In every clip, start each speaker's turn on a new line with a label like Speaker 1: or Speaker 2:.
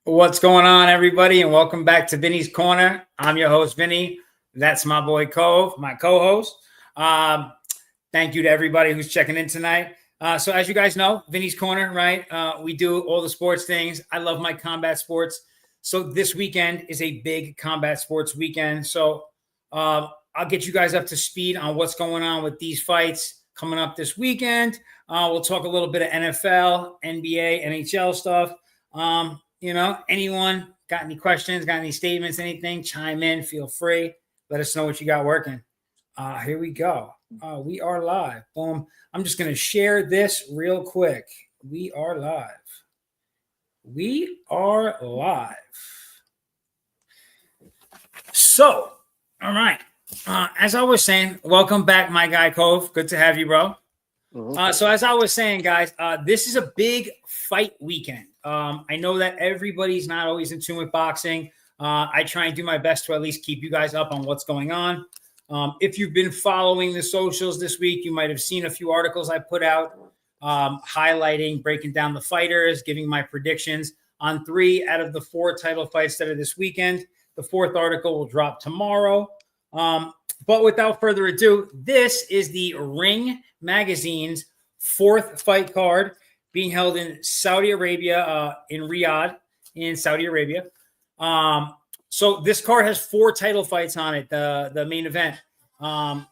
Speaker 1: What's going on, everybody, and welcome back to Vinny's Corner. I'm your host, Vinny. That's my boy, Cove, my co-host. Thank you to everybody who's checking in tonight. So as you guys know, Vinny's Corner, right? We do all the sports things. I love my combat sports. So this weekend is a big combat sports weekend. So I'll get you guys up to speed on what's going on with these fights coming up this weekend. We'll talk a little bit of NFL, NBA, NHL stuff. Anyone got any questions, got any statements, anything, chime in, feel free. Let us know what you got working. Here we go. We are live. Boom. I'm just going to share this real quick. We are live. So, all right. As I was saying, welcome back, my guy, Cove. Good to have you, bro. So as I was saying, guys, this is a big fight weekend. I know that everybody's not always in tune with boxing. I try and do my best to at least keep you guys up on what's going on. If you've been following the socials this week, you might have seen a few articles I put out highlighting, breaking down the fighters, giving my predictions on 3 out of the 4 title fights that are this weekend. The 4th article will drop tomorrow. But without further ado, this is the Ring Magazine's 4th fight card being held in Saudi Arabia, in Riyadh, in Saudi Arabia. So this card has 4 title fights on it. The main event. The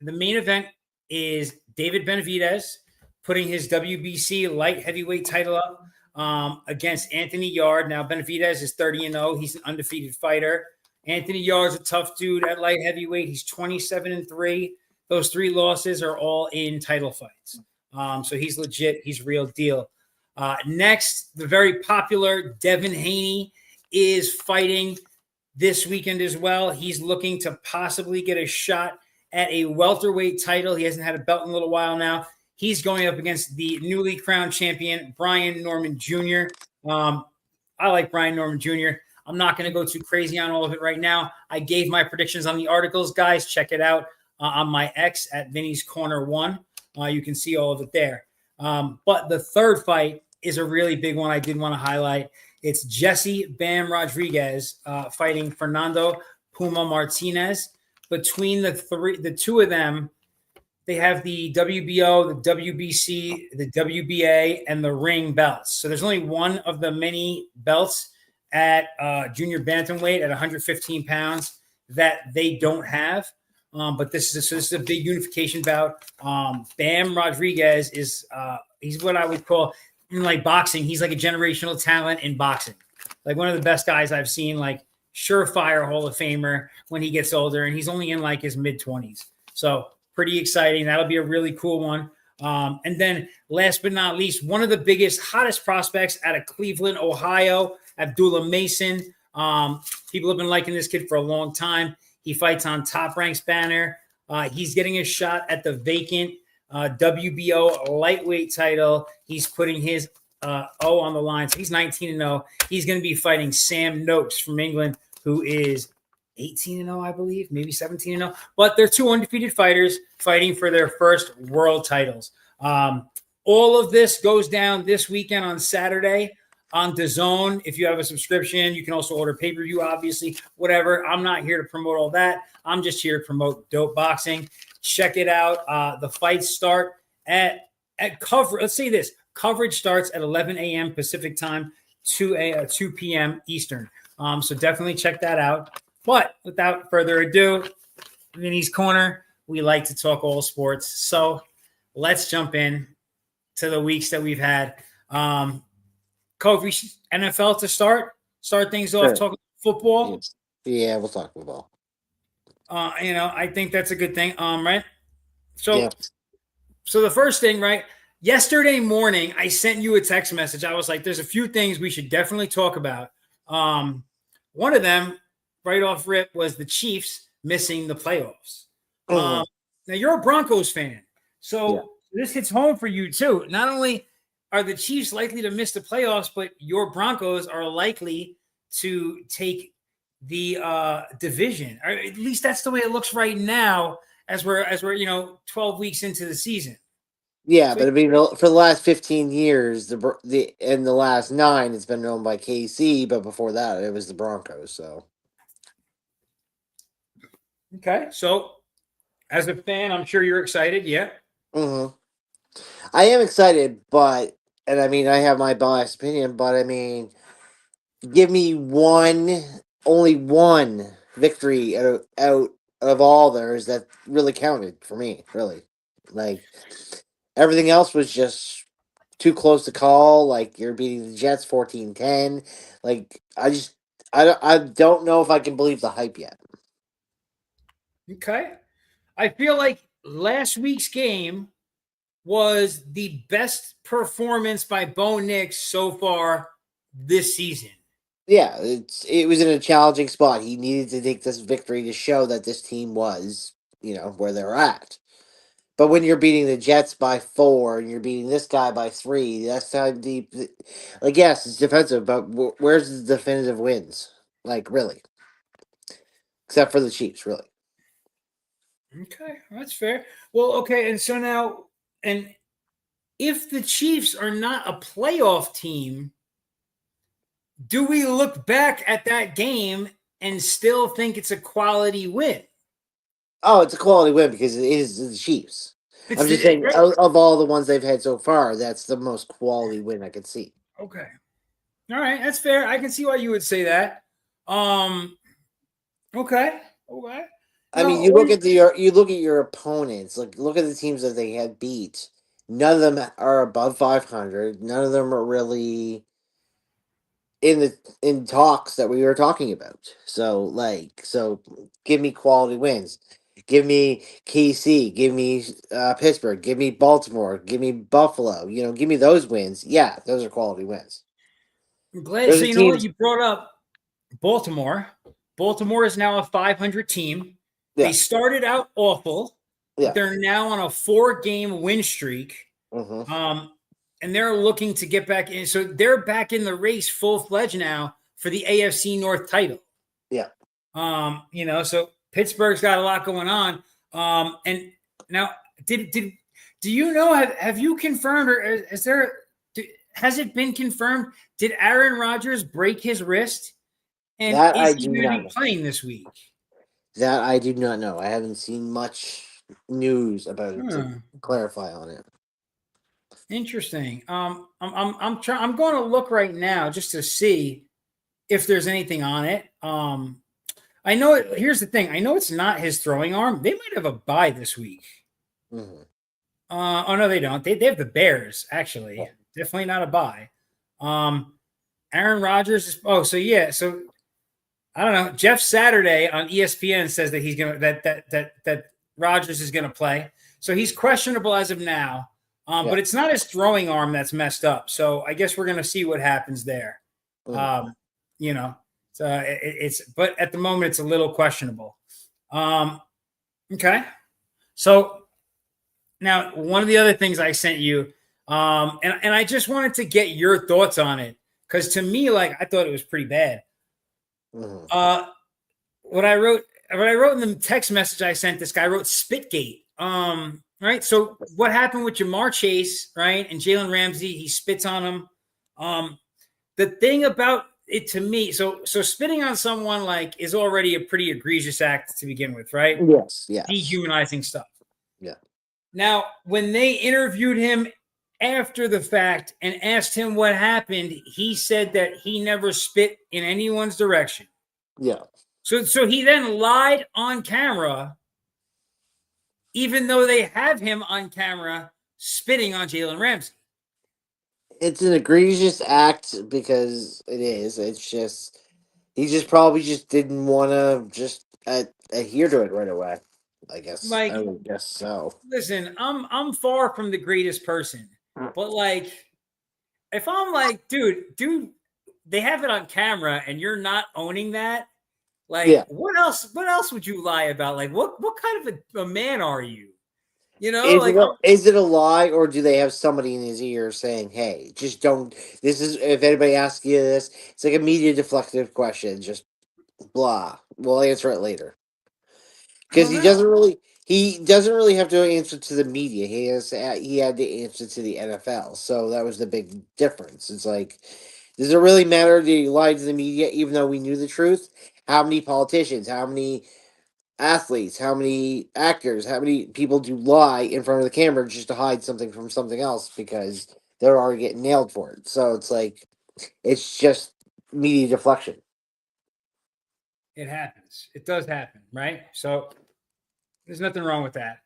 Speaker 1: main event is David Benavidez putting his WBC light heavyweight title up against Anthony Yarde. Now, Benavidez is 30-0. He's an undefeated fighter. Anthony Yarde's a tough dude at light heavyweight. He's 27-3. Those 3 losses are all in title fights. So he's legit. He's real deal. Next, the very popular Devin Haney is fighting this weekend as well. He's looking to possibly get a shot at a welterweight title. He hasn't had a belt in a little while now. He's going up against the newly crowned champion, Brian Norman Jr. I like Brian Norman Jr. I'm not going to go too crazy on all of it right now. I gave my predictions on the articles, guys. Check it out on my X at Vinny's Corner 1. You can see all of it there. But the 3rd fight is a really big one I did want to highlight. It's Jesse Bam Rodriguez fighting Fernando Puma Martinez. Between the 2 of them, they have the WBO, the WBC, the WBA, and the ring belts. So there's only one of the many belts at junior bantamweight at 115 pounds that they don't have. But this is a big unification bout. Bam Rodriguez is he's what I would call in like boxing. He's like a generational talent in boxing, like one of the best guys I've seen, like surefire Hall of Famer when he gets older, and he's only in like his mid-20s. So pretty exciting. That'll be a really cool one. And then last but not least, one of the biggest, hottest prospects out of Cleveland, Ohio, Abdullah Mason. People have been liking this kid for a long time. He fights on Top Rank's banner. He's getting a shot at the vacant WBO lightweight title. He's putting his O on the line. So he's 19-0. He's going to be fighting Sam Noakes from England, who is 18-0, I believe, maybe 17-0. But they're 2 undefeated fighters fighting for their first world titles. All of this goes down this weekend on Saturday on DAZN. If you have a subscription, you can also order pay-per-view, obviously, whatever. I'm not here to promote all that. I'm just here to promote dope boxing. Check it out. The fights start at cover. Let's say this. Coverage starts at 11 a.m. Pacific time, 2 p.m. Eastern. So definitely check that out. But without further ado, Vinny's Corner, we like to talk all sports. So let's jump in to the weeks that we've had. Kobe, NFL to start things off,
Speaker 2: Sure.
Speaker 1: talking football.
Speaker 2: Yeah, we'll talk football.
Speaker 1: I think that's a good thing. Right. So,
Speaker 2: Yeah.
Speaker 1: so the first thing, right? Yesterday morning, I sent you a text message. I was like, there's a few things we should definitely talk about. One of them, right off rip, was the Chiefs missing the playoffs. Now, you're a Broncos fan. So this hits home for you, too. Not only are the Chiefs likely to miss the playoffs, but your Broncos are likely to take the division. Or at least that's the way it looks right now as we're 12 weeks into the season.
Speaker 2: Yeah,
Speaker 1: So
Speaker 2: but I mean, for the last 15 years, the in the last 9, it's been owned by KC. But before that, it was the Broncos. So,
Speaker 1: okay, so as a fan, I'm sure you're excited. Yeah.
Speaker 2: hmm I am excited, but and I mean, I have my biased opinion, but I mean, give me only one victory out of all theirs that really counted for me. Really, like everything else was just too close to call. Like you're beating the Jets 14-10. Like I don't know if I can believe the hype yet.
Speaker 1: Okay. I feel like last week's game was the best performance by Bo Nix so far this season.
Speaker 2: Yeah, it was in a challenging spot. He needed to take this victory to show that this team was, where they're at. But when you're beating the Jets by 4 and you're beating this guy by 3, that's how deep. Like, yes, it's defensive, but where's the definitive wins? Like, really, except for the Chiefs, really.
Speaker 1: Okay, that's fair. Well, okay, and so now, and if the Chiefs are not a playoff team, do we look back at that game and still think it's a quality win?
Speaker 2: Oh, it's a quality win because it is the Chiefs.
Speaker 1: It's
Speaker 2: I'm just
Speaker 1: the
Speaker 2: saying,
Speaker 1: right.
Speaker 2: of all the ones they've had so far, that's the most quality win I could see.
Speaker 1: Okay, all right, that's fair. I can see why you would say that. Um, okay, okay.
Speaker 2: I mean,
Speaker 1: Now,
Speaker 2: you look at your opponents. Look at the teams that they had beat. None of them are above 500. None of them are really in talks that we were talking about. So give me quality wins. Give me KC. Give me Pittsburgh. Give me Baltimore. Give me Buffalo. Give me those wins. Yeah, those are quality wins.
Speaker 1: I'm glad.
Speaker 2: Those
Speaker 1: So
Speaker 2: are
Speaker 1: you know what
Speaker 2: teams.
Speaker 1: you brought up Baltimore. Baltimore is now a 500 team. They
Speaker 2: Yeah,
Speaker 1: started out awful, but
Speaker 2: yeah.
Speaker 1: they're now on a 4-game win streak.
Speaker 2: hmm
Speaker 1: Um, and they're looking to get back in. So they're back in the race full fledged now for the AFC North title.
Speaker 2: Yeah.
Speaker 1: So Pittsburgh's got a lot going on. And now, do you know? Have you confirmed, or is there? Has it been confirmed? Did Aaron Rodgers break his wrist? And
Speaker 2: That
Speaker 1: is
Speaker 2: I
Speaker 1: he
Speaker 2: do
Speaker 1: going to
Speaker 2: not
Speaker 1: be
Speaker 2: know.
Speaker 1: playing this week?
Speaker 2: That I do not know. I haven't seen much news about it to
Speaker 1: Hmm.
Speaker 2: clarify on it.
Speaker 1: Interesting. I'm going to look right now just to see if there's anything on it. I know it. Here's the thing. I know it's not his throwing arm. They might have a bye this week.
Speaker 2: hmm
Speaker 1: Oh no, they don't. They have the Bears actually.
Speaker 2: Oh,
Speaker 1: Definitely not a bye. Um, Aaron Rodgers is. Oh, so yeah. So I don't know. Jeff Saturday on ESPN says that he's gonna that Rodgers is gonna play. So he's questionable as of now.
Speaker 2: yeah.
Speaker 1: But it's not his throwing arm that's messed up. So I guess we're gonna see what happens there.
Speaker 2: Mm.
Speaker 1: Um, you know, so it's but at the moment it's a little questionable. Um, okay. So now one of the other things I sent you, and I just wanted to get your thoughts on it because to me, like I thought it was pretty bad.
Speaker 2: hmm
Speaker 1: Uh, what I wrote in the text message I sent this guy I wrote Spitgate. Right. So what happened with Jamar Chase, right, and Jalen Ramsey? He spits on him. The thing about it to me, so spitting on someone like is already a pretty egregious act to begin with, right?
Speaker 2: Yes, yes.
Speaker 1: Dehumanizing stuff.
Speaker 2: Yeah.
Speaker 1: Now, when they interviewed him after the fact and asked him what happened, he said that he never spit in anyone's direction.
Speaker 2: Yeah.
Speaker 1: So he then lied on camera, even though they have him on camera spitting on Jalen Ramsey.
Speaker 2: It's an egregious act because it is. It's just he just probably just didn't want to just adhere to it right away. I guess I
Speaker 1: Like,
Speaker 2: would guess so.
Speaker 1: listen, I'm far from the greatest person, but like, if I'm like, dude, they have it on camera and you're not owning that, like,
Speaker 2: Yeah.
Speaker 1: what else? What else would you lie about? Like, what kind of a man are you?
Speaker 2: Is
Speaker 1: Like,
Speaker 2: it is it a lie or do they have somebody in his ear saying, "Hey, just don't"? This is if anybody asks you this, it's like a media deflective question. Just blah. We'll answer it later
Speaker 1: I
Speaker 2: because
Speaker 1: don't know.
Speaker 2: he doesn't really have to answer to the media. He had to answer to the NFL. So that was the big difference. It's like, does it really matter that he lied to the media, even though we knew the truth? How many politicians, how many athletes, how many actors, how many people do lie in front of the camera just to hide something from something else because they're already getting nailed for it? So it's like, it's just media deflection.
Speaker 1: It happens. It does happen, right? So there's nothing wrong with that.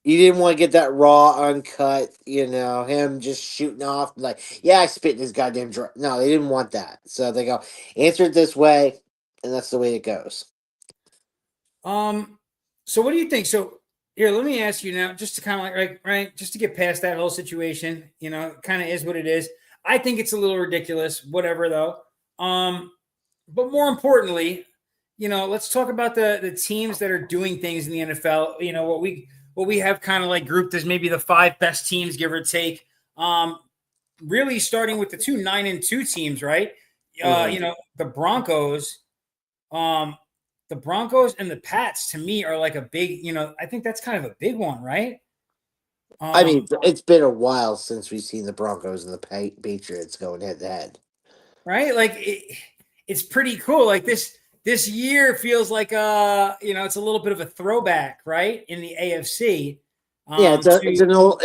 Speaker 2: You didn't want to get that raw, uncut, him just shooting off like, yeah, I spit in his goddamn drum. No, they didn't want that. So they go, answer it this way, and that's the way it goes.
Speaker 1: So what do you think? So here, let me ask you now, just to kind of like right, just to get past that whole situation, kind of is what it is. I think it's a little ridiculous, whatever though. But more importantly, let's talk about the teams that are doing things in the NFL. What we have kind of like grouped as maybe the 5 best teams, give or take. Really starting with the 9-2 teams, right? The Broncos, the Broncos and the Pats to me are like a big, I think that's kind of a big one, right?
Speaker 2: I mean, it's been a while since we've seen the Broncos and the Patriots going head to head.
Speaker 1: Right? Like it's pretty cool. Like this year feels like it's a little bit of a throwback, right? In the AFC.
Speaker 2: Yeah, it's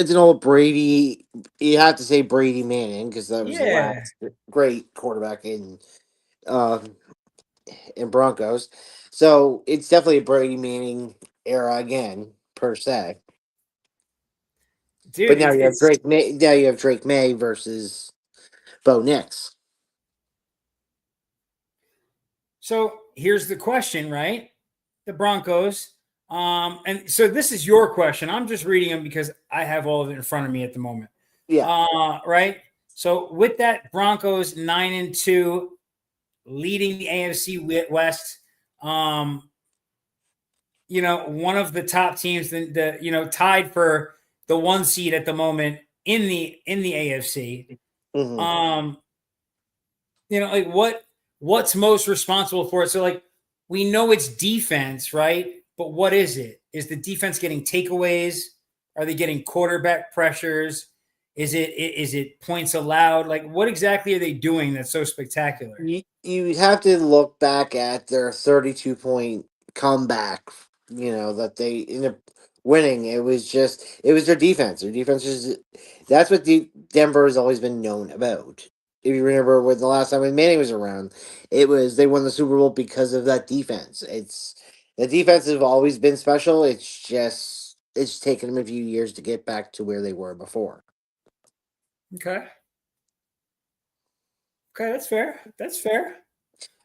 Speaker 2: an old Brady. You have to say Brady Manning because that was the last great quarterback in Broncos. So it's definitely a Brady Manning era again, per se.
Speaker 1: Dude,
Speaker 2: But now you have Drake May. Now you have Drake May versus Bo Nix.
Speaker 1: So here's the question, right? The Broncos. And so this is your question. I'm just reading them because I have all of it in front of me at the moment.
Speaker 2: Yeah.
Speaker 1: Right. So with that, Broncos 9-2, leading the AFC West. One of the top teams, tied for the 1 seed at the moment in the AFC.
Speaker 2: Mm-hmm.
Speaker 1: Like what's most responsible for it? So like we know it's defense, right? But what is it? Is the defense getting takeaways? Are they getting quarterback pressures? Is it points allowed? Like what exactly are they doing that's so spectacular?
Speaker 2: You have to look back at their 32-point comeback. That they ended up winning. It was their defense. Their defense is that's what Denver has always been known about. If you remember when the last time when Manning was around, it was they won the Super Bowl because of that defense. The defense has always been special. It's taken them a few years to get back to where they were before.
Speaker 1: Okay. Okay, that's fair. That's fair.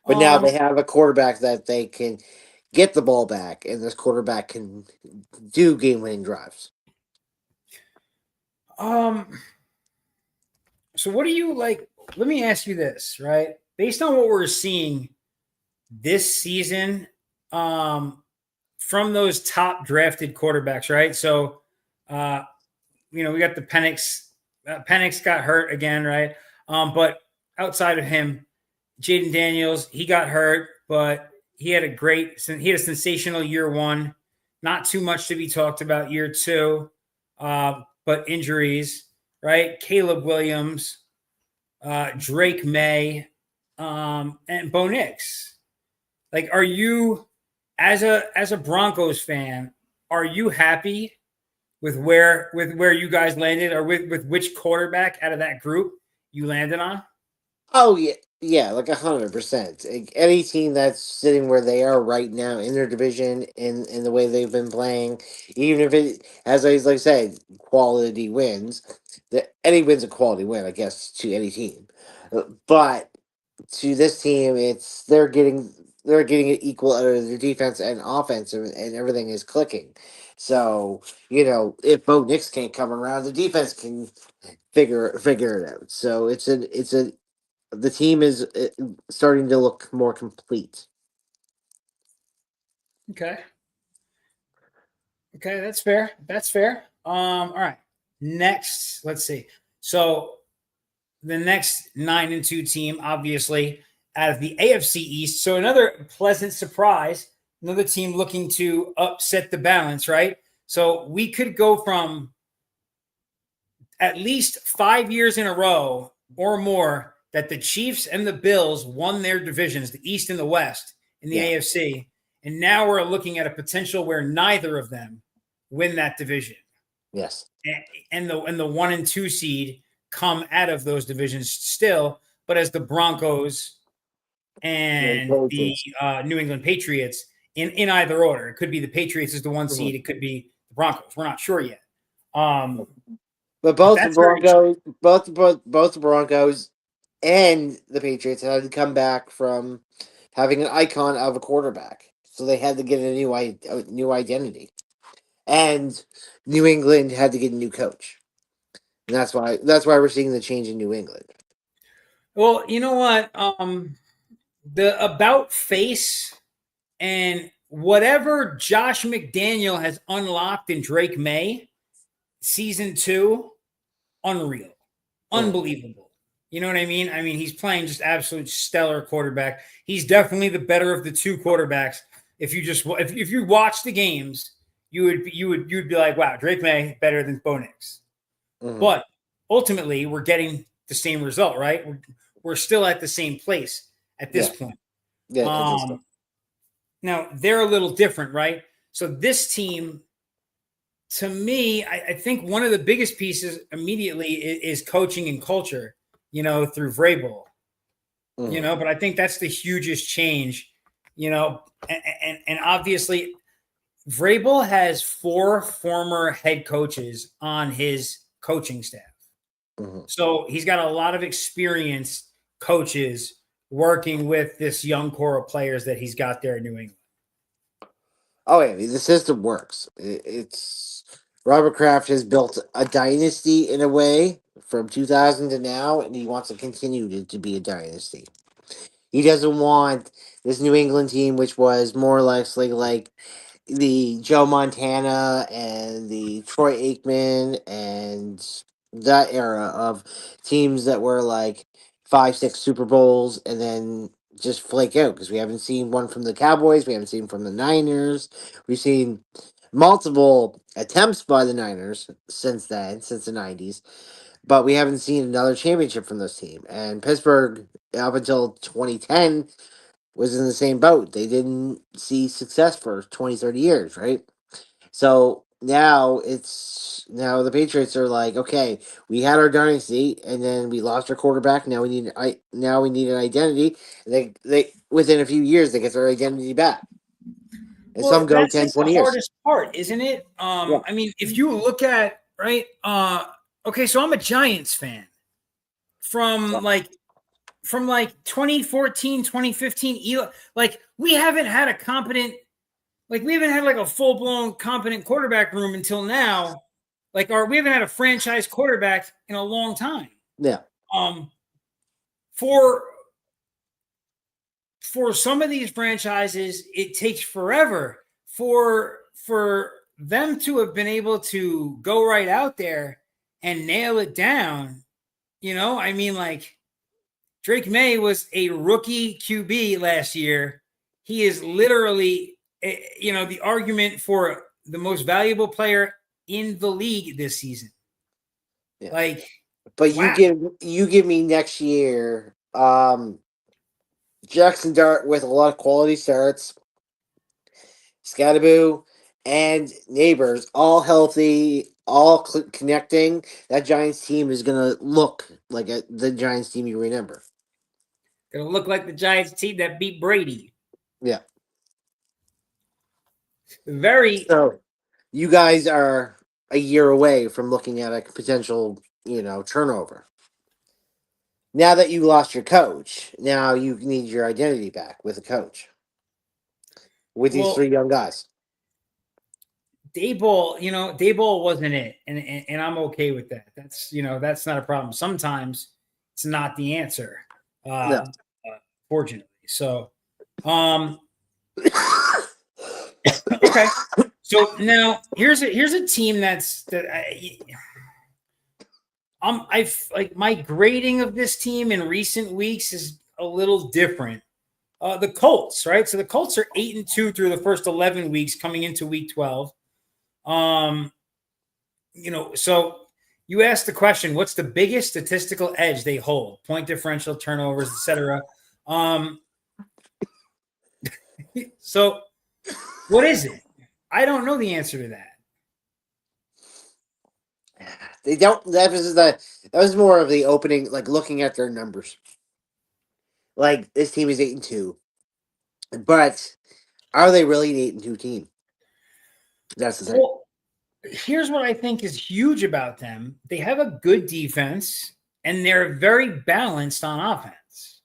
Speaker 2: But now they have a quarterback that they can get the ball back, and this quarterback can do game-winning drives.
Speaker 1: So what do you like? Let me ask you this, right? Based on what we're seeing this season, from those top drafted quarterbacks, right? So, we got the Penix. Penix got hurt again, right? But outside of him, Jaden Daniels, he got hurt, but he had a sensational year 1. Not too much to be talked about year 2, but injuries, right? Caleb Williams, Drake May, and Bo Nix. Like, are you as a Broncos fan, are you happy with where you guys landed, or with which quarterback out of that group you landed on?
Speaker 2: Oh yeah, like 100%. Any team that's sitting where they are right now in their division, in the way they've been playing, even if it, as I like said, quality wins. Any win's a quality win, I guess, to any team. But to this team, they're getting it equal out of their defense and offense, and everything is clicking. So if Bo Nix can't come around, the defense can figure it out. So the team is starting to look more complete.
Speaker 1: Okay. Okay, that's fair. That's fair. All right. Next, let's see. So the next 9-2 team, obviously, out of the AFC East. So another pleasant surprise, another team looking to upset the balance, right? So we could go from at least 5 years in a row or more that the Chiefs and the Bills won their divisions, the East and the West in the AFC. And now we're looking at a potential where neither of them win that division.
Speaker 2: Yes.
Speaker 1: And the 1 and 2 seed come out of those divisions still, but as the Broncos and the New England Patriots in either order. It could be the Patriots as the 1 seed. It could be the Broncos. We're not sure yet.
Speaker 2: But both the Broncos, both the Broncos and the Patriots had to come back from having an icon of a quarterback, so they had to get a new identity, and New England had to get a new coach, and that's why we're seeing the change in New England.
Speaker 1: Well, you know what? The about face and whatever Josh McDaniel has unlocked in Drake May, season 2, unreal, unbelievable. You know what I mean? I mean, he's playing just absolute stellar quarterback. He's definitely the better of the 2 quarterbacks. If you watch the games, you'd be like, wow, Drake May better than Bo Nix. But ultimately, we're getting the same result, right? We're still at the same place at this point.
Speaker 2: Yeah.
Speaker 1: Now they're a little different, right? So this team, to me, I think one of the biggest pieces immediately is coaching and culture, through Vrabel, but I think that's the hugest change, and obviously Vrabel has 4 former head coaches on his coaching staff. So he's got a lot of experienced coaches working with this young core of players that he's got there in New England.
Speaker 2: Oh yeah, the system works. It's Robert Kraft has built a dynasty in a way from 2000 to now, and he wants to continue to be a dynasty. He doesn't want this New England team, which was more or less like the Joe Montana and the Troy Aikman and that era of teams that were like 5, 6 Super Bowls and then just flake out, because we haven't seen one from the Cowboys, we haven't seen from the Niners, we've seen multiple attempts by the Niners since the 90s, but we haven't seen another championship from this team. And Pittsburgh, up until 2010, was in the same boat. They didn't see success for 20, 30 years, right? So now the Patriots are like, okay, we had our dynasty and then we lost our quarterback. Now we need an identity. And they within a few years they get their identity back. And some go 10, 20 years.
Speaker 1: The hardest part, isn't it? I mean, if you look at right, okay, so I'm a Giants fan from 2014, 2015, like we haven't had a competent, like we haven't had like a full-blown competent quarterback room until now. We haven't had a franchise quarterback in a long time.
Speaker 2: Yeah.
Speaker 1: For some of these franchises, it takes forever for them to have been able to go right out there and nail it down. I mean, like Drake May was a rookie QB last year. He is literally, the argument for the most valuable player in the league this season. Yeah.
Speaker 2: But wow. you give me next year, Jackson Dart with a lot of quality starts, Scattaboo and Neighbors all healthy, all connecting. That Giants team is gonna look like the Giants team you remember.
Speaker 1: Gonna look like the Giants team that beat Brady.
Speaker 2: Yeah.
Speaker 1: So
Speaker 2: you guys are a year away from looking at a potential, turnover. Now that you lost your coach, now you need your identity back with a coach. With these 3 young guys.
Speaker 1: Daboll wasn't it, and I'm okay with that. That's not a problem. Sometimes it's not the answer. No. Fortunately. So, okay. So now here's a team I like my grading of this team in recent weeks is a little different. The Colts, right? So the Colts are 8-2 through the first 11 weeks, coming into week 12. So you asked the question, what's the biggest statistical edge they hold? Point differential, turnovers, etc. So what is it? I don't know the answer to that.
Speaker 2: They don't. That was more of the opening, like looking at their numbers. Like this team is 8-2, but are they really an 8-2 team? That's the thing.
Speaker 1: Well, here's what I think is huge about them. They have a good defense and they're very balanced on offense.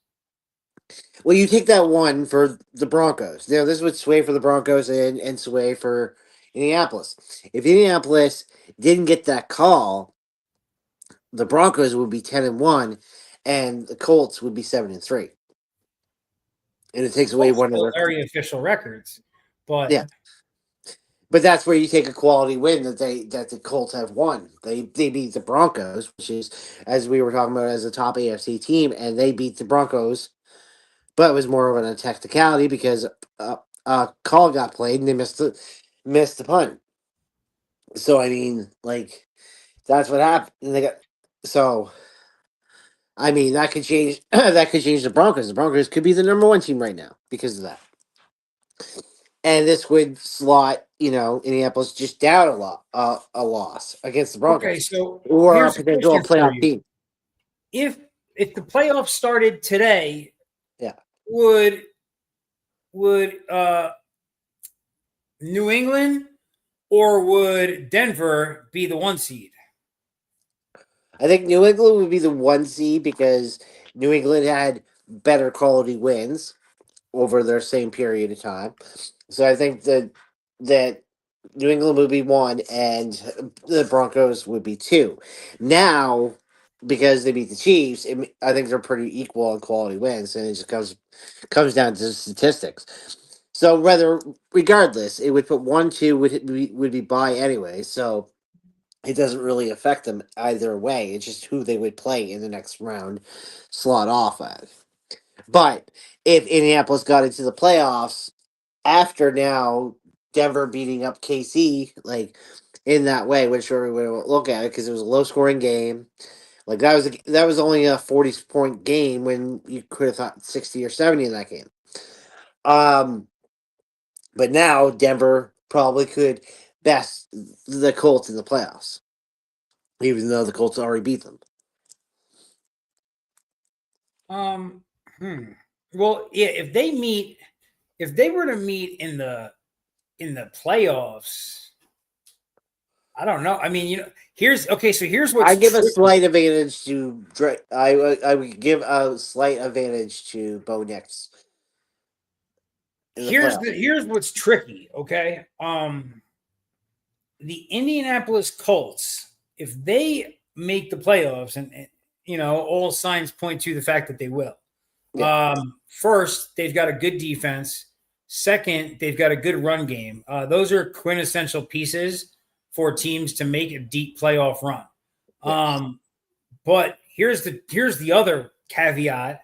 Speaker 2: Well, you take that one for the Broncos. This would sway for the Broncos and sway for Indianapolis. If Indianapolis didn't get that call, the Broncos would be 10-1, and the Colts would be 7-3. And it takes away one of
Speaker 1: Still
Speaker 2: their
Speaker 1: very official records, but
Speaker 2: yeah. But that's where you take a quality win that the Colts have won. They beat the Broncos, which is, as we were talking about, as a top AFC team, and they beat the Broncos, but it was more of a technicality because a call got played and they missed the punt. So I mean, like that's what happened. And they got so. I mean, that could change. That could change the Broncos. The Broncos could be the number one team right now because of that. And this would slot, Indianapolis just down a loss against the
Speaker 1: okay,
Speaker 2: Broncos,
Speaker 1: so
Speaker 2: or a
Speaker 1: here's a
Speaker 2: potential
Speaker 1: question for
Speaker 2: playoff
Speaker 1: you.
Speaker 2: team.
Speaker 1: If the playoffs started today,
Speaker 2: Yeah,
Speaker 1: would New England or would Denver be the one seed?
Speaker 2: I think New England would be the one seed because New England had better quality wins over their same period of time. So I think that New England would be one and the Broncos would be two. Now, because they beat the Chiefs, I think they're pretty equal in quality wins, and it just comes down to statistics. So regardless, it would put 1-2 would be by anyway. So it doesn't really affect them either way. It's just who they would play in the next round slot off at. But if Indianapolis got into the playoffs after now Denver beating up KC, like in that way, which we would look at it because it was a low scoring game. Like that was only a 40-point game when you could have thought 60 or 70 in that game. But now Denver probably could best the Colts in the playoffs, even though the Colts already beat them.
Speaker 1: Well, yeah, if they were to meet in the playoffs, I don't know. I mean, here's what's
Speaker 2: I give a
Speaker 1: tricky.
Speaker 2: slight advantage to I would give a slight advantage to Bo Nix in the playoffs.
Speaker 1: Here's what's tricky, okay? The Indianapolis Colts, if they make the playoffs, and all signs point to the fact that they will.
Speaker 2: Yeah.
Speaker 1: First, they've got a good defense. Second, they've got a good run game. Those are quintessential pieces for teams to make a deep playoff run.
Speaker 2: Yes.
Speaker 1: But here's the other caveat.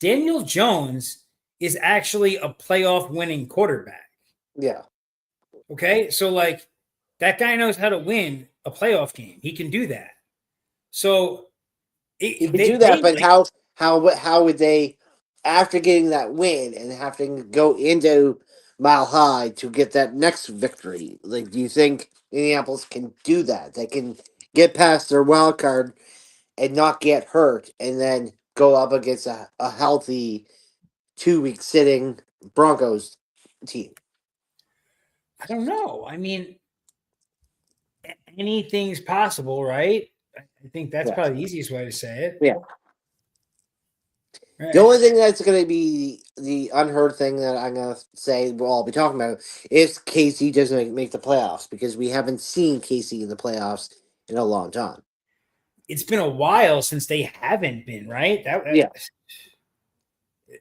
Speaker 1: Daniel Jones is actually a playoff winning quarterback.
Speaker 2: Yeah.
Speaker 1: Okay. So like that guy knows how to win a playoff game. He can do that. So
Speaker 2: He could do that, but how would they, after getting that win and having to go into Mile High to get that next victory? Like, do you think Indianapolis can do that? They can get past their wild card and not get hurt, and then go up against a healthy 2 week sitting Broncos team.
Speaker 1: I don't know. I mean, anything's possible, right? I think that's
Speaker 2: Yeah.
Speaker 1: probably the easiest way to say it.
Speaker 2: Yeah.
Speaker 1: Right.
Speaker 2: The only thing that's going to be the unheard thing that I'm going to say we'll all be talking about is Casey doesn't make the playoffs, because we haven't seen Casey in the playoffs in a long time.
Speaker 1: It's been a while since they haven't been, right?
Speaker 2: Yeah.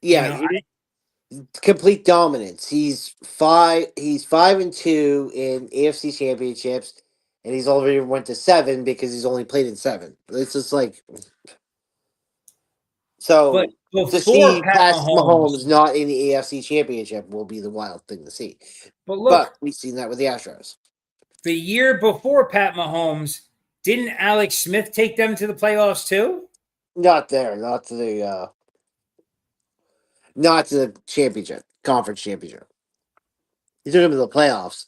Speaker 2: Yeah. Complete dominance. He's 5-2 in AFC championships, and he's already went to 7 because he's only played in 7. It's just like, so.
Speaker 1: But
Speaker 2: to
Speaker 1: before
Speaker 2: see
Speaker 1: Pat
Speaker 2: Patrick Mahomes
Speaker 1: Mahomes.
Speaker 2: not in the AFC Championship will be the wild thing to see.
Speaker 1: But
Speaker 2: But
Speaker 1: look,
Speaker 2: we've seen that with the Astros.
Speaker 1: the year before Pat Mahomes, didn't Alex Smith take them to the playoffs too?
Speaker 2: Not there, not to the championship, conference championship. He took him to the playoffs.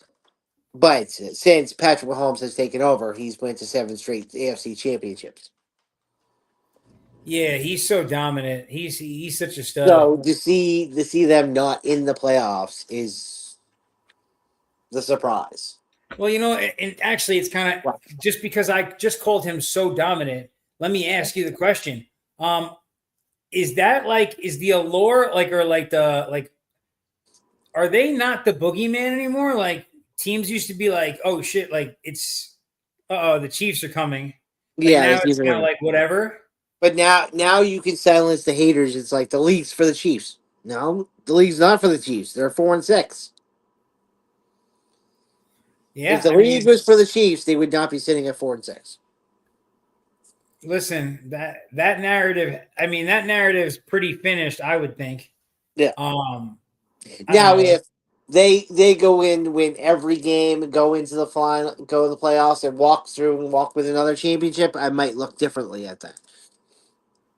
Speaker 2: But since Patrick Mahomes has taken over, he's went to 7 straight AFC championships.
Speaker 1: Yeah, he's so dominant. He's such a stud.
Speaker 2: So to see them not in the playoffs is the surprise.
Speaker 1: Well, and actually, it's kind
Speaker 2: Right.
Speaker 1: of just because I just called him so dominant. Let me ask you the question: is the allure are they not the boogeyman anymore? Like teams used to be like, oh shit, like it's the Chiefs are coming. Like
Speaker 2: Yeah,
Speaker 1: now
Speaker 2: it's
Speaker 1: it's kind of
Speaker 2: even.
Speaker 1: like whatever.
Speaker 2: But now you can silence the haters. It's like the league's for the Chiefs. No, the league's not for the Chiefs. They're 4-6. If
Speaker 1: Yeah,
Speaker 2: the
Speaker 1: I
Speaker 2: league
Speaker 1: mean,
Speaker 2: was for the Chiefs, they would not be sitting at 4-6.
Speaker 1: listen, that narrative. I mean, that narrative is pretty finished. I would think.
Speaker 2: Yeah.
Speaker 1: I don't
Speaker 2: Now
Speaker 1: know.
Speaker 2: if they go in, win every game, go into the final, go to the playoffs, and walk through and walk with another championship, I might look differently at that.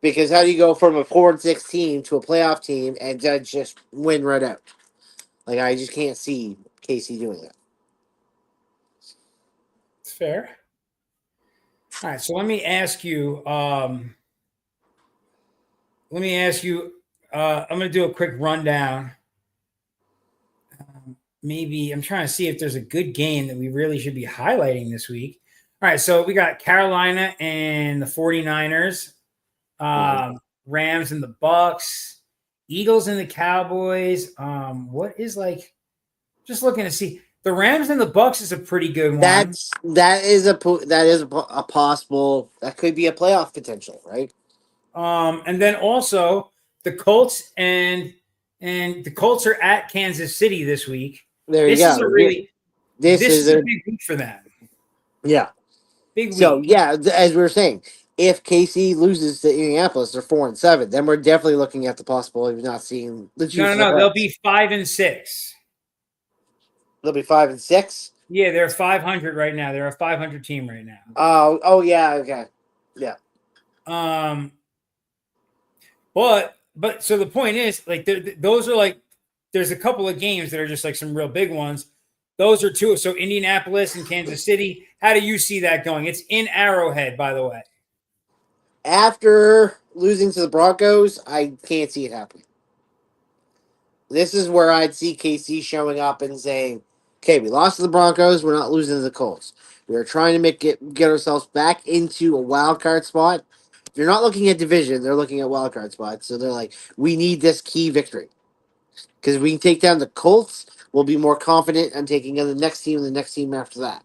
Speaker 2: Because how do you go from a 4-6 team to a playoff team and then just win right out? Like I just can't see Casey doing that.
Speaker 1: It's fair. All right, so let me ask you. Let me ask you. I'm going to do a quick rundown. Maybe I'm trying to see if there's a good game that we really should be highlighting this week. All right, so we got Carolina and the 49ers,
Speaker 2: Mhm.
Speaker 1: Rams and the Bucks, Eagles and the Cowboys. What is just looking to see the Rams and the Bucks is a pretty good one.
Speaker 2: That is a possible, that could be a playoff potential, right?
Speaker 1: And then also the Colts and the Colts are at Kansas City this week.
Speaker 2: There you
Speaker 1: This is a
Speaker 2: go.
Speaker 1: really
Speaker 2: This
Speaker 1: this
Speaker 2: is
Speaker 1: is a
Speaker 2: a
Speaker 1: big week for them.
Speaker 2: yeah.
Speaker 1: Big
Speaker 2: So
Speaker 1: week.
Speaker 2: yeah, as we were saying, if KC loses to Indianapolis, they're 4-7. Then we're definitely looking at the possibility of not seeing the
Speaker 1: No,
Speaker 2: Chiefs
Speaker 1: no,
Speaker 2: in the
Speaker 1: no. They'll
Speaker 2: playoffs.
Speaker 1: be 5-6.
Speaker 2: They'll be 5-6.
Speaker 1: Yeah, they're 500 right now. They're a 500 team right now.
Speaker 2: Oh yeah, okay, yeah,
Speaker 1: Um, but so the point is, like, those are like, there's a couple of games that are just like some real big ones. Those are two. So Indianapolis and Kansas City. How do you see that going? It's in Arrowhead, by the way.
Speaker 2: after losing to the Broncos, I can't see it happening. This is where I'd see KC showing up and saying, "Okay, we lost to the Broncos. We're not losing to the Colts. We are trying to get ourselves back into a wild card spot." They're not looking at division; they're looking at wild card spots. So they're like, "We need this key victory because we can take down the Colts. We'll be more confident on taking on the next team and the next team after that."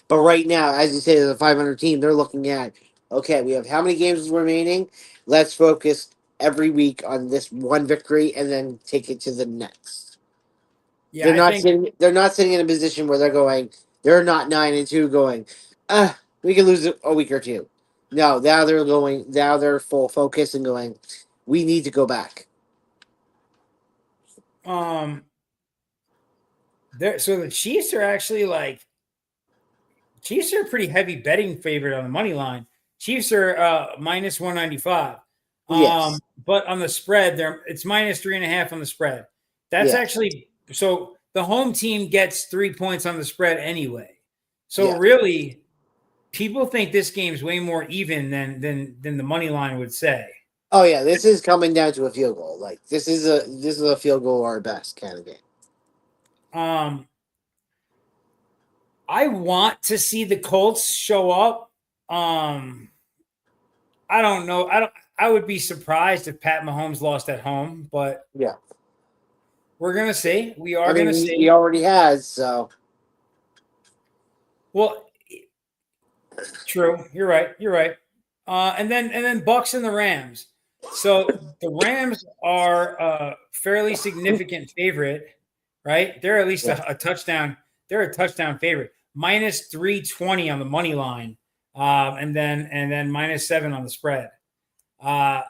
Speaker 2: But right now, as you say, the 500 team, they're looking at, okay, we have how many games remaining? Let's focus every week on this one victory and then take it to the next.
Speaker 1: Yeah,
Speaker 2: They're
Speaker 1: I
Speaker 2: not
Speaker 1: think
Speaker 2: sitting. They're not sitting in a position where they're going. They're not 9-2, going. We can lose a week or two. No, now they're going. Now they're full focus and going. We need to go back.
Speaker 1: um there so the Chiefs are actually like Chiefs are a pretty heavy betting favorite on the money line. Chiefs are minus 195.
Speaker 2: Yes.
Speaker 1: But on the spread, it's minus 3.5 on the spread. That's
Speaker 2: Yes.
Speaker 1: actually so the home team gets 3 points on the spread anyway. So
Speaker 2: Yeah.
Speaker 1: really, people think this game's way more even than the money line would say.
Speaker 2: Oh yeah. This is coming down to a field goal. Like this is a field goal or best kind of game.
Speaker 1: Um, I want to see the Colts show up. I don't know. I would be surprised if Pat Mahomes lost at home, but
Speaker 2: Yeah.
Speaker 1: we're gonna see. We
Speaker 2: I
Speaker 1: are
Speaker 2: mean,
Speaker 1: gonna
Speaker 2: he
Speaker 1: see.
Speaker 2: already has, so
Speaker 1: Well, true. You're right. You're right. And then Bucks and the Rams. So the Rams are a fairly significant favorite, right? They're at least
Speaker 2: yeah.
Speaker 1: a touchdown. They're a touchdown favorite. Minus 320 on the money line, and then minus 7 on the spread. Uh,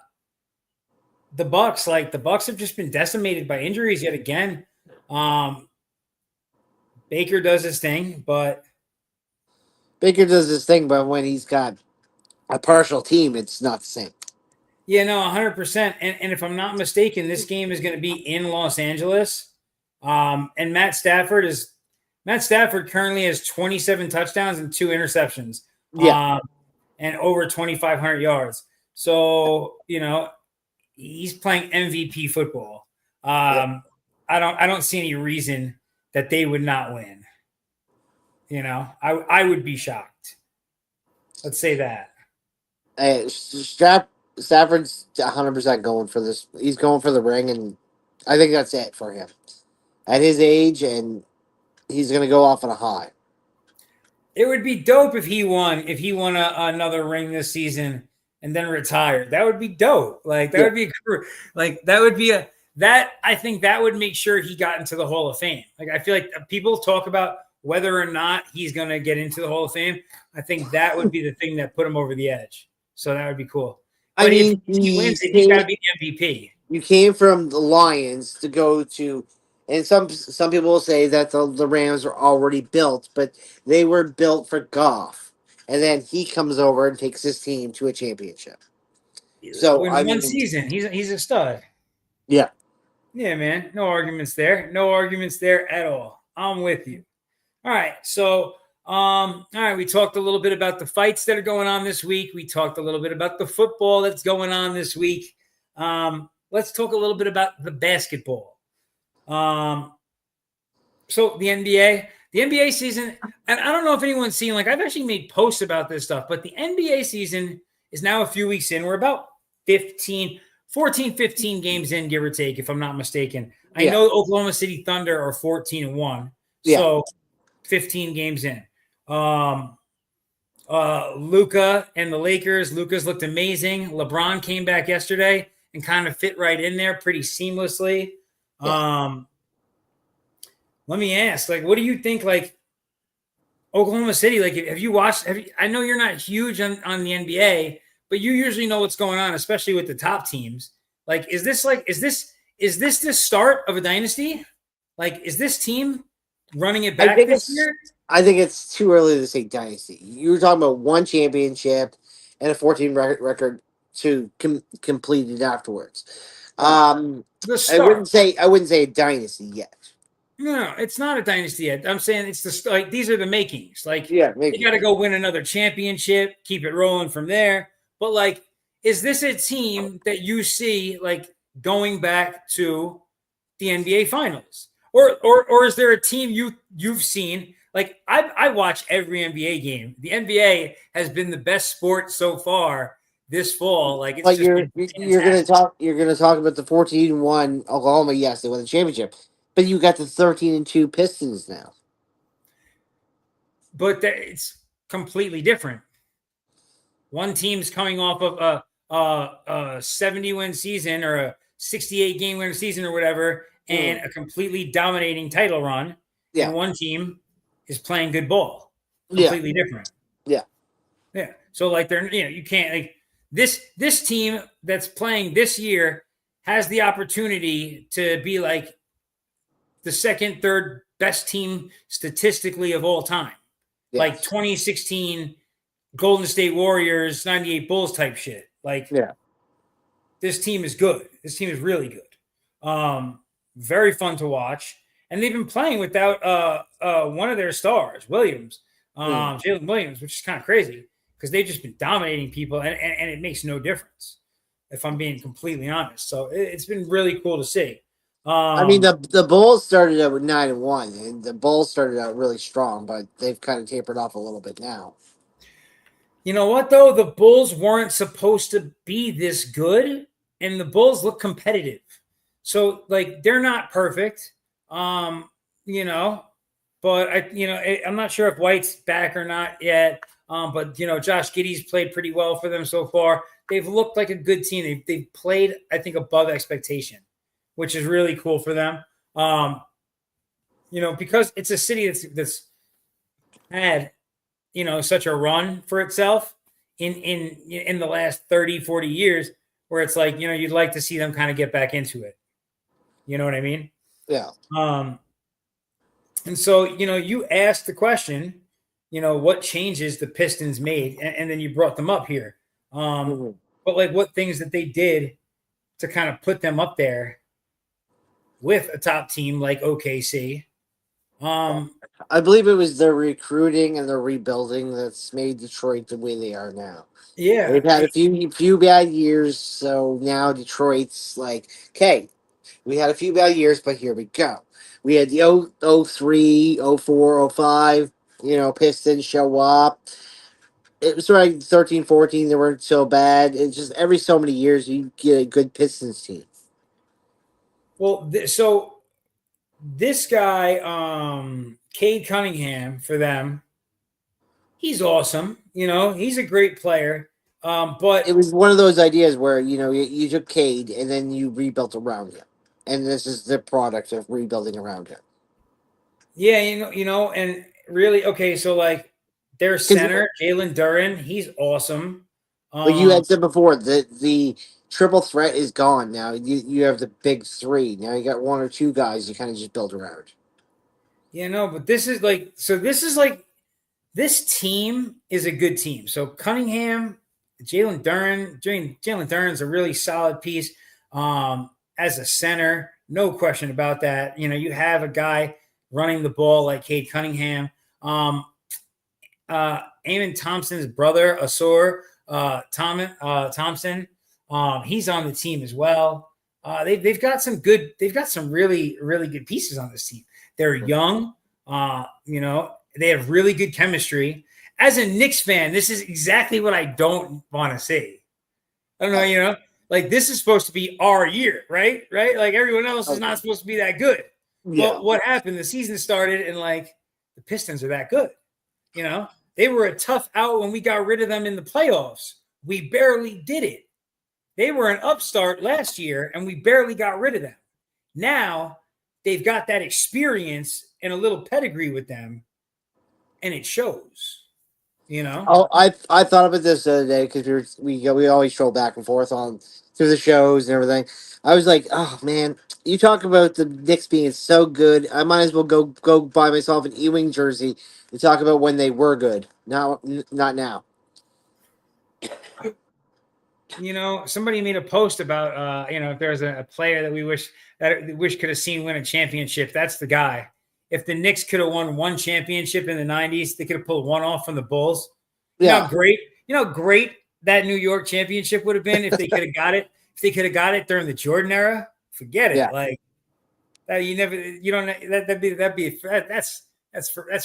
Speaker 1: the Bucks, like the Bucks have just been decimated by injuries yet again. Baker does his thing, but
Speaker 2: Baker does this thing, but when he's got a partial team, it's not the same.
Speaker 1: yeah, no, 100%. And if I'm not mistaken, this game is going to be in Los Angeles. And Matt Stafford currently has 27 touchdowns and 2 interceptions.
Speaker 2: Yeah.
Speaker 1: And over 2,500 yards. So, he's playing MVP football.
Speaker 2: Yeah.
Speaker 1: I don't see any reason that they would not win. I would be shocked. Let's say that.
Speaker 2: Stafford's 100% going for this. He's going for the ring, and I think that's it for him at his age, and he's going to go off on a high.
Speaker 1: It would be dope if he won another ring this season and then retired. That would be dope. Like that would be I think that would make sure he got into the Hall of Fame. Like I feel like people talk about whether or not he's going to get into the Hall of Fame. I think that would be the thing that put him over the edge. So that would be cool. But if he wins it, he's got to be the MVP.
Speaker 2: You came from the Lions to go to, and some people will say that the Rams are already built, but they were built for Goff, and then he comes over and takes his team to a championship. So
Speaker 1: in one season, he's a stud.
Speaker 2: Yeah.
Speaker 1: Yeah, man. No arguments there. No arguments there at all. I'm with you. All right. So, all right. We talked a little bit about the fights that are going on this week. We talked a little bit about the football that's going on this week. Let's talk a little bit about the basketball. So the NBA season, and I don't know if anyone's seen, like I've actually made posts about this stuff, but the NBA season is now a few weeks in. We're about 15 games in, give or take, if I'm not mistaken. I know Oklahoma City Thunder are 14-1. So 15 games in. Luka and the Lakers. Luka's looked amazing. LeBron came back yesterday and kind of fit right in there pretty seamlessly. Let me ask, like, what do you think, like, Oklahoma City, like, have you watched, I know you're not huge on the NBA, but you usually know what's going on, especially with the top teams. Like, is this the start of a dynasty? Like, is this team running it back this year?
Speaker 2: I think it's too early to say dynasty. You were talking about one championship and a 14 record to complete it afterwards. I wouldn't say a dynasty yet.
Speaker 1: No, it's not a dynasty yet. I'm saying it's these are the makings. Like,
Speaker 2: you
Speaker 1: got to go win another championship, keep it rolling from there. But like, is this a team that you see like going back to the NBA Finals, or is there a team you've seen? Like, I watch every NBA game. The NBA has been the best sport so far this fall. Like, it's
Speaker 2: you're gonna talk about the 14-1 Oklahoma. Yes, they won the championship, but you got the 13-2 Pistons now.
Speaker 1: But it's completely different. One team's coming off of a 70-win season or a 68-game winning season or whatever, and a completely dominating title run. Yeah. And one team is playing good ball. Completely different.
Speaker 2: Yeah.
Speaker 1: Yeah. So like you can't, like, this team that's playing this year has the opportunity to be like the second, third best team statistically of all time. Yes. Like 2016 Golden State Warriors, 98 Bulls type shit. Like, this team is good. This team is really good. Very fun to watch. And they've been playing without one of their stars, Williams, Jalen Williams, which is kind of crazy because they've just been dominating people, and it makes no difference, if I'm being completely honest. So it's been really cool to see.
Speaker 2: I mean, the Bulls started out with 9-1, and the Bulls started out really strong, but they've kind of tapered off a little bit now.
Speaker 1: You know what, though? The Bulls weren't supposed to be this good, and the Bulls look competitive. So, like, they're not perfect, but I'm not sure if White's back or not yet. But Josh Giddey's played pretty well for them so far. They've looked like a good team. They've played, I think, above expectation, which is really cool for them. Because it's a city that's had, such a run for itself in the last 30, 40 years. where it's like, you'd like to see them kind of get back into it. You know what I mean?
Speaker 2: Yeah.
Speaker 1: And so, you asked the question, what changes the Pistons made, and then you brought them up here. But like, what things that they did to kind of put them up there with a top team like OKC.
Speaker 2: I believe it was the recruiting and the rebuilding that's made Detroit the way they are now.
Speaker 1: Yeah.
Speaker 2: They've had a few bad years, so now Detroit's like, okay, we had a few bad years, but here we go. We had the 03, 04, 05, Pistons show up. It was right 13, 14, they weren't so bad. It's just every so many years you get a good Pistons team.
Speaker 1: Well, so this guy, Cade Cunningham, for them, he's awesome. He's a great player. But
Speaker 2: it was one of those ideas where, you took Cade and then you rebuilt around him. And this is the product of rebuilding around him.
Speaker 1: Yeah, and really, okay, so like their center, Jalen Duren, he's awesome.
Speaker 2: Like you had said before, the triple threat is gone now. You have the big three. Now you got one or two guys you kind of just build around.
Speaker 1: Yeah, no, but this is like this team is a good team. So Cunningham, Jalen Duren's a really solid piece as a center, no question about that. You have a guy running the ball like Cade Cunningham. Eamon Thompson's brother, Asor Thompson, he's on the team as well. They've got some really, really good pieces on this team. They're young, they have really good chemistry. As a Knicks fan, this is exactly what I don't want to see. I don't know, like this is supposed to be our year, right? Right? Like everyone else is not supposed to be that good. Yeah. But what happened? The season started and like the Pistons are that good. They were a tough out when we got rid of them in the playoffs. We barely did it. They were an upstart last year and we barely got rid of them. Now they've got that experience and a little pedigree with them, and it shows.
Speaker 2: Oh, I thought about this the other day because we always troll back and forth on through the shows and everything. I was like, oh man, you talk about the Knicks being so good. I might as well go buy myself an Ewing jersey and talk about when they were good. Not now.
Speaker 1: Somebody made a post about if there's a player that we wish could have seen win a championship, that's the guy. If the Knicks could have won one championship in the 90s, they could have pulled one off from the Bulls. Yeah. Great that New York championship would have been if they could have got it. If they could have got it during the Jordan era, forget it. Yeah. Like that's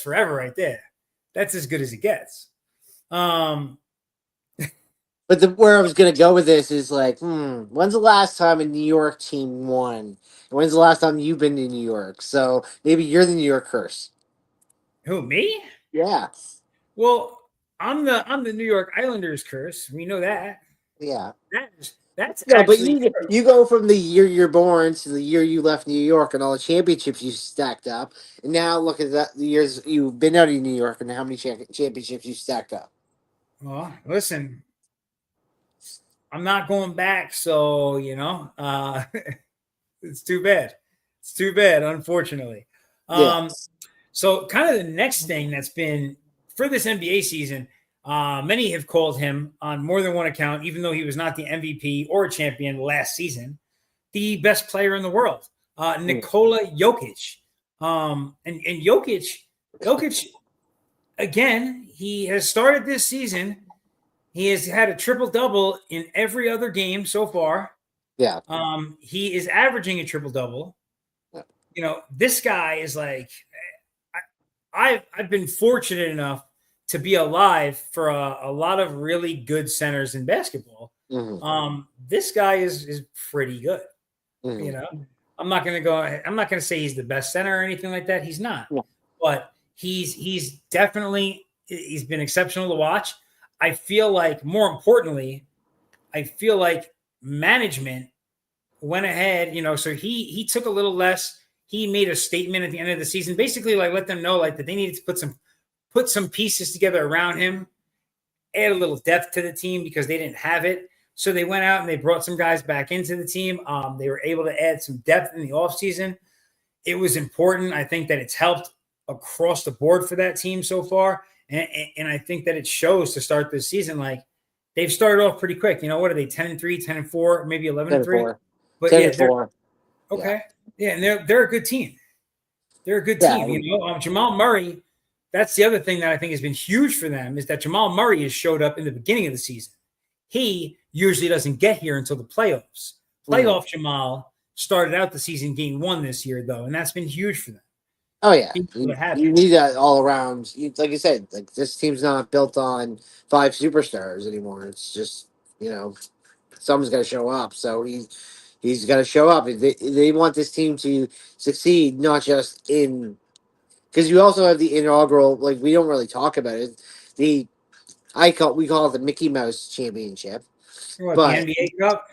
Speaker 1: forever right there. That's as good as it gets.
Speaker 2: But where I was going to go with this is like, when's the last time a New York team won? When's the last time you've been to New York? So maybe you're the New York curse.
Speaker 1: Who, me?
Speaker 2: Yeah.
Speaker 1: Well, I'm the New York Islanders curse. We know that.
Speaker 2: Yeah.
Speaker 1: That's
Speaker 2: actually. But you go from the year you're born to the year you left New York and all the championships you stacked up, and now look at that the years you've been out of New York and how many championships you stacked up.
Speaker 1: Well, listen, I'm not going back, so it's too bad. It's too bad, unfortunately. So kind of the next thing that's been for this NBA season, many have called him on more than one account, even though he was not the MVP or champion last season, the best player in the world, Nikola Jokic. And Jokic, again, he has started this season. He has had a triple-double in every other game so far.
Speaker 2: Yeah.
Speaker 1: He is averaging a triple-double. This guy is like, I've been fortunate enough to be alive for a lot of really good centers in basketball. Mm-hmm. This guy is pretty good. Mm-hmm. I'm not going to say he's the best center or anything like that. He's not, but he's definitely, he's been exceptional to watch. I feel like, more importantly, management went ahead, so he took a little less. He made a statement at the end of the season, basically like let them know like that they needed to put some pieces together around him, add a little depth to the team because they didn't have it. So they went out and they brought some guys back into the team. They were able to add some depth in the offseason. It was important. I think that it's helped across the board for that team so far. And I think that it shows to start this season. Like they've started off pretty quick. What are they? 10-3, 10-4, maybe 11-3.
Speaker 2: 10-4.
Speaker 1: But
Speaker 2: 10
Speaker 1: yeah,
Speaker 2: and
Speaker 1: they're
Speaker 2: 4.
Speaker 1: okay. Yeah, and they're a good team. They're a good
Speaker 2: Yeah,
Speaker 1: team. Jamal Murray. That's the other thing that I think has been huge for them is that Jamal Murray has showed up in the beginning of the season. He usually doesn't get here until the playoffs. Playoff Jamal started out the season game 1 this year, though, and that's been huge for them.
Speaker 2: Oh yeah, you need that all around. Like you said, like this team's not built on 5 superstars anymore. It's just someone's got to show up. So he's got to show up. They want this team to succeed, not just in because you also have the inaugural. Like we don't really talk about it. We call it the Mickey Mouse Championship.
Speaker 1: What, the
Speaker 2: But
Speaker 1: NBA Cup?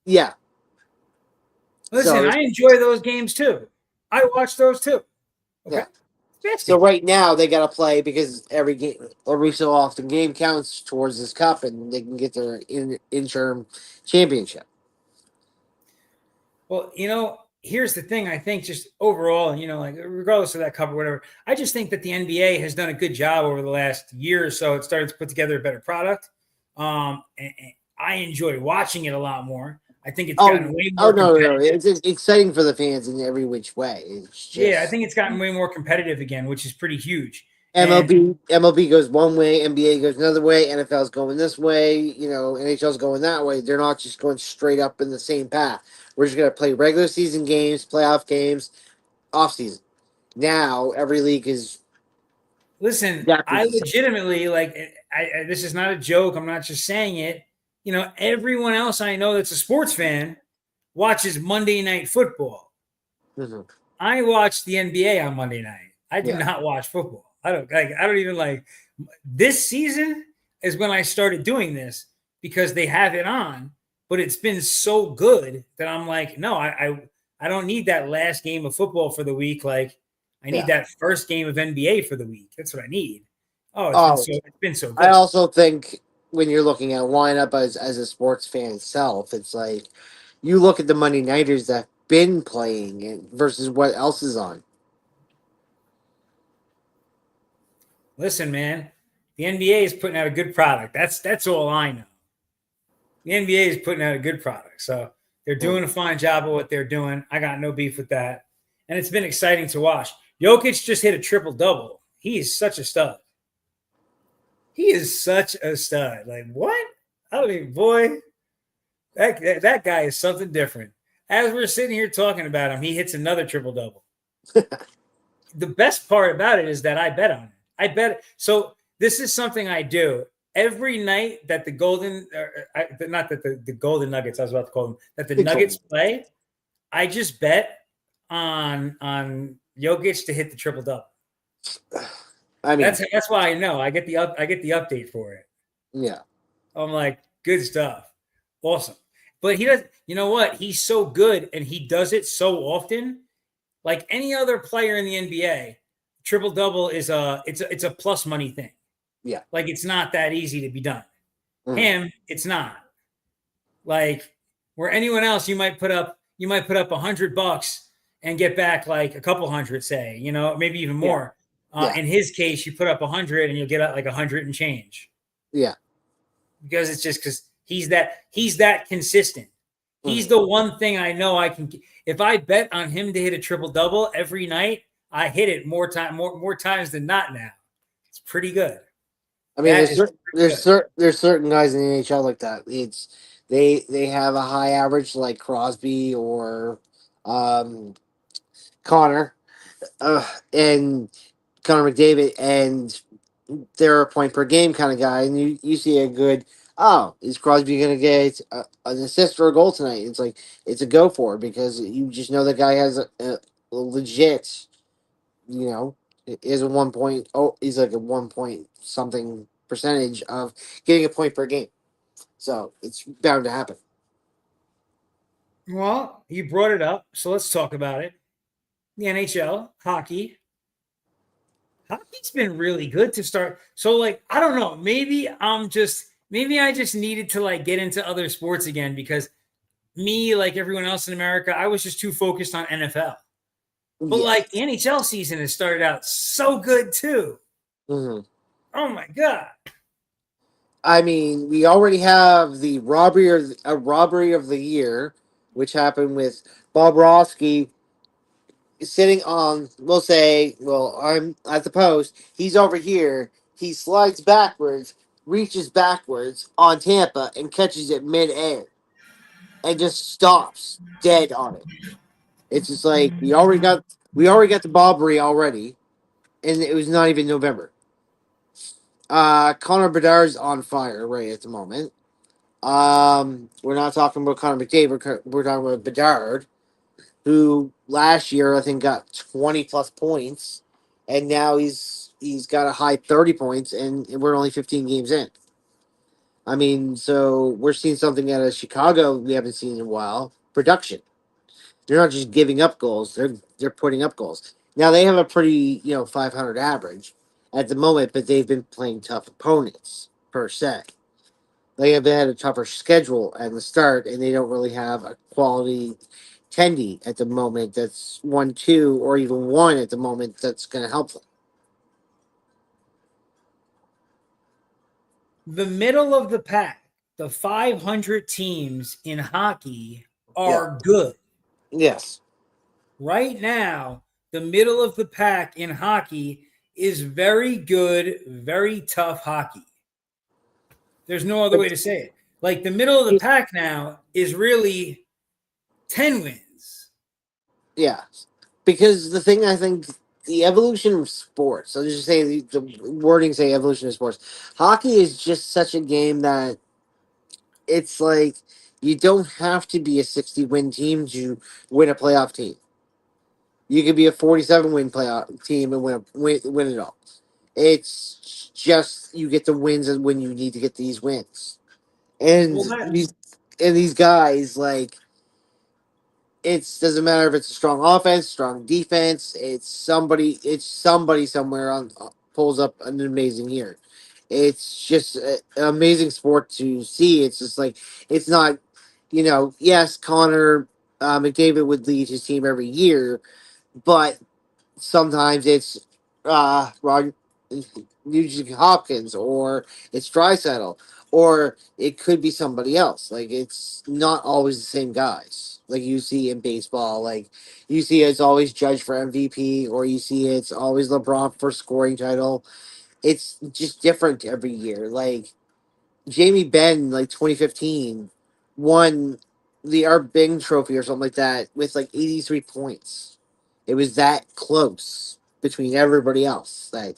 Speaker 2: yeah,
Speaker 1: Listen,
Speaker 2: so
Speaker 1: I enjoy those games too. I watch those too. Okay.
Speaker 2: yeah. So right now they got to play because every so often game counts towards this cup, and they can get their interim championship.
Speaker 1: Well, here's the thing. I think just overall, like regardless of that cup or whatever, I just think that the NBA has done a good job over the last year or so. It started to put together a better product. And I enjoy watching it a lot more. I think it's gotten way more
Speaker 2: no! It's exciting for the fans in every which way. It's
Speaker 1: Yeah, I
Speaker 2: just
Speaker 1: think it's gotten way more competitive again, which is pretty huge. And
Speaker 2: MLB goes one way, NBA goes another way, NFL's going this way, NHL's going that way. They're not just going straight up in the same path. We're just going to play regular season games, playoff games, off season. Now every league is
Speaker 1: listen, I legitimately this is not a joke. I'm not just saying it. Everyone else I know that's a sports fan watches Monday Night Football.
Speaker 2: Mm-hmm.
Speaker 1: I watch the NBA on Monday night. I do not watch football. I don't even like this season is when I started doing this because they have it on, but it's been so good that I'm like, no, I don't need that last game of football for the week. Like I need that first game of NBA for the week. That's what I need. It's been so good.
Speaker 2: I also think when you're looking at lineup as a sports fan itself, it's like you look at the Monday nighters that have been playing versus what else is on.
Speaker 1: Listen, man, the NBA is putting out a good product. That's all I know. The NBA is putting out a good product. So they're doing a fine job of what they're doing. I got no beef with that. And it's been exciting to watch. Jokic just hit a triple-double. He is such a stud. He is such a stud. Like, what? I don't even, boy, that guy is something different. As we're sitting here talking about him, he hits another triple-double. The best part about it is that I bet on it. I bet. So this is something I do. Every night that the the Golden Nuggets, I was about to call them, that the Nuggets play, I just bet on Jokic to hit the triple-double. I mean, that's why I know. I get the update for it.
Speaker 2: Yeah.
Speaker 1: I'm like, good stuff. Awesome. But he does, you know what? He's so good and he does it so often. Like any other player in the NBA, triple-double is it's a plus money thing.
Speaker 2: Yeah.
Speaker 1: Like it's not that easy to be done.
Speaker 2: Mm.
Speaker 1: Him, it's not. Like where anyone else you might put up $100 and get back like a couple hundred, say, maybe even more. In his case, you put up 100 and you'll get like 100 and change.
Speaker 2: Yeah.
Speaker 1: Because it's just because he's that consistent. He's the one thing I know I can. If I bet on him to hit a triple-double every night, I hit it more times than not now. It's pretty good.
Speaker 2: I mean, there's certain guys in the NHL like that. It's they have a high average like Crosby or Connor and Connor McDavid, and they're a point per game kind of guy. And you see a good, is Crosby going to get an assist or a goal tonight? It's like it's a go for it because you just know the guy has a legit, is a 1 point. Oh, he's like a 1 point something percentage of getting a point per game. So it's bound to happen.
Speaker 1: Well, you brought it up, so let's talk about it. The NHL, hockey's been really good to start. So, like, I don't know. Maybe I'm just maybe I just needed to like get into other sports again because me, like everyone else in America, I was just too focused on NFL. But
Speaker 2: Yeah.
Speaker 1: like the NHL season has started out so good too.
Speaker 2: Hmm.
Speaker 1: Oh my god.
Speaker 2: I mean, we already have the robbery of the year, which happened with Bob Roski sitting on. We'll say, well, I'm at the post. He's over here. He slides backwards, reaches backwards on Tampa, and catches it midair, and just stops dead on it. It's just like we already got the Bobbery already, and it was not even November. Connor Bedard's on fire right at the moment. We're not talking about Connor McDavid. We're talking about Bedard, who last year I think got 20 plus points, and now he's got a high 30 points, and we're only 15 games in. I mean, so we're seeing something out of Chicago we haven't seen in a while. Production. They're not just giving up goals; they're putting up goals. Now they have a pretty 500 average at the moment, but they've been playing tough opponents per se. They have had a tougher schedule at the start, and they don't really have a quality tendy at the moment that's 1-2 or even one at the moment that's going to help them.
Speaker 1: The middle of the pack, the 500 teams in hockey
Speaker 2: Yeah.
Speaker 1: are good.
Speaker 2: Yes.
Speaker 1: Right now, the middle of the pack in hockey is very good, very tough hockey. There's no other way to say it. Like the middle of the pack now is really 10 wins.
Speaker 2: Yeah. Because the thing I think the evolution of sports. So just say the wording say evolution of sports. Hockey is just such a game that it's like you don't have to be a 60-win team to win a playoff team. You could be a 47-win playoff team and win it all. It's just you get the wins when you need to get these wins. And
Speaker 1: Well, that
Speaker 2: these guys like it doesn't matter if it's a strong offense, strong defense. It's somebody somewhere on pulls up an amazing year. It's just an amazing sport to see. It's just like it's not, yes, Connor McDavid would lead his team every year, but sometimes it's Rod Nugent Hopkins or it's Drysaddle or it could be somebody else. Like it's not always the same guys. Like you see in baseball, like you see it's always judged for MVP or you see it's always LeBron for scoring title. It's just different every year. Like Jamie Benn, like 2015, won the Art Bing Trophy or something like that with like 83 points. It was that close between everybody else. Like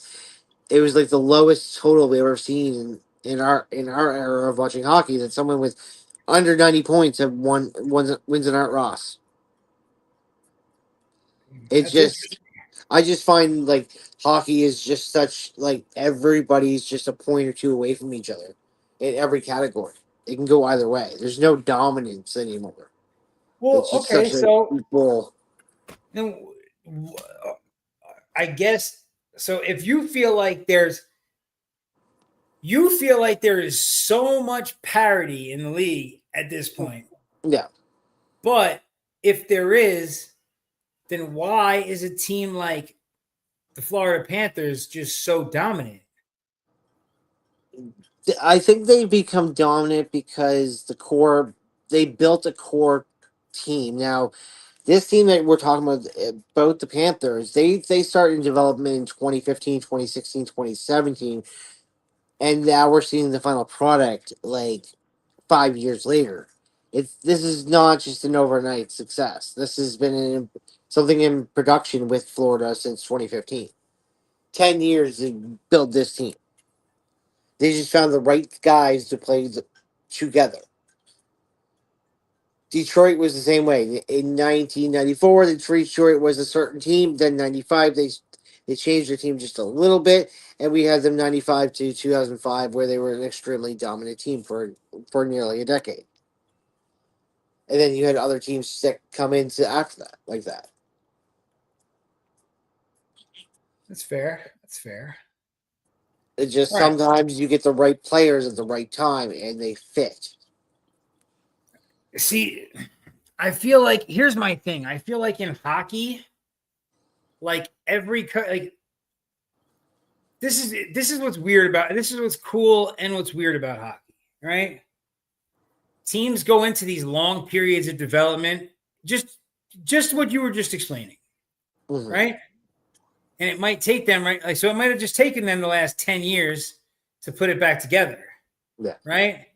Speaker 2: it was like the lowest total we ever seen in our era of watching hockey. That someone with under 90 points have wins an Art Ross. It's
Speaker 1: that's it.
Speaker 2: just I just find like hockey is just such like everybody's just a point or two away from each other in every category. It can go either way. There's no dominance anymore.
Speaker 1: Well,
Speaker 2: It's just
Speaker 1: okay,
Speaker 2: such a
Speaker 1: so
Speaker 2: equal.
Speaker 1: then I guess so. If you feel like there is so much parity in the league at this point,
Speaker 2: Yeah,
Speaker 1: but if there is, then why is a team like the Florida Panthers just so dominant?
Speaker 2: I think they become dominant because they built a core team. Now, this team that we're talking about the Panthers, they started in development in 2015, 2016, 2017, and now we're seeing the final product like 5 years later. This is not just an overnight success. This has been something in production with Florida since 2015. 10 years to build this team. They just found the right guys to play together. Detroit was the same way. In 1994, Detroit was a certain team. Then 95, they changed their team just a little bit, and we had them 95 to 2005, where they were an extremely dominant team for nearly a decade. And then you had other teams that come into after that, like that.
Speaker 1: That's fair. That's fair.
Speaker 2: It's just
Speaker 1: Right.
Speaker 2: sometimes you get the right players at the right time and they fit.
Speaker 1: See, I feel like here's my thing. I feel like in hockey, like like this is what's weird about this is what's cool and what's weird about hockey, right? Teams go into these long periods of development, just what you were just explaining,
Speaker 2: Mm-hmm.
Speaker 1: right? And it might take them, right? Like, so it might have just taken them the last 10 years to put it back together,
Speaker 2: Yeah.
Speaker 1: right?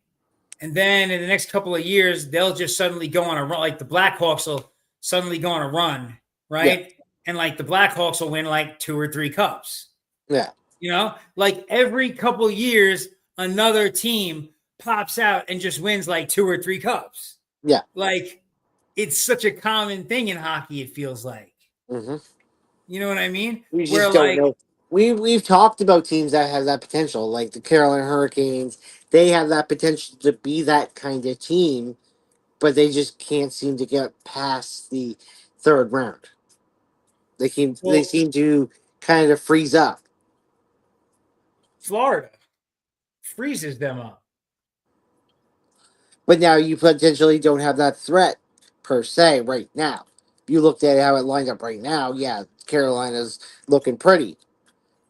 Speaker 1: And then in the next couple of years, they'll just suddenly go on a run. Like the Blackhawks will suddenly go on a run,
Speaker 2: Yeah.
Speaker 1: right? And like the Blackhawks will win like 2 or 3 cups.
Speaker 2: Yeah.
Speaker 1: Like every couple years, another team pops out and just wins like 2 or 3 cups.
Speaker 2: Yeah.
Speaker 1: Like it's such a common thing in hockey, it feels like.
Speaker 2: Mm-hmm.
Speaker 1: You know what I mean?
Speaker 2: We
Speaker 1: Where
Speaker 2: just don't
Speaker 1: like
Speaker 2: know. We've talked about teams that have that potential, like the Carolina Hurricanes. They have that potential to be that kind of team, but they just can't seem to get past the third round. They
Speaker 1: well,
Speaker 2: seem to kind of freeze up.
Speaker 1: Florida freezes them up.
Speaker 2: But now you potentially don't have that threat per se right now. If you looked at how it lined up right now, yeah, Carolina's looking pretty.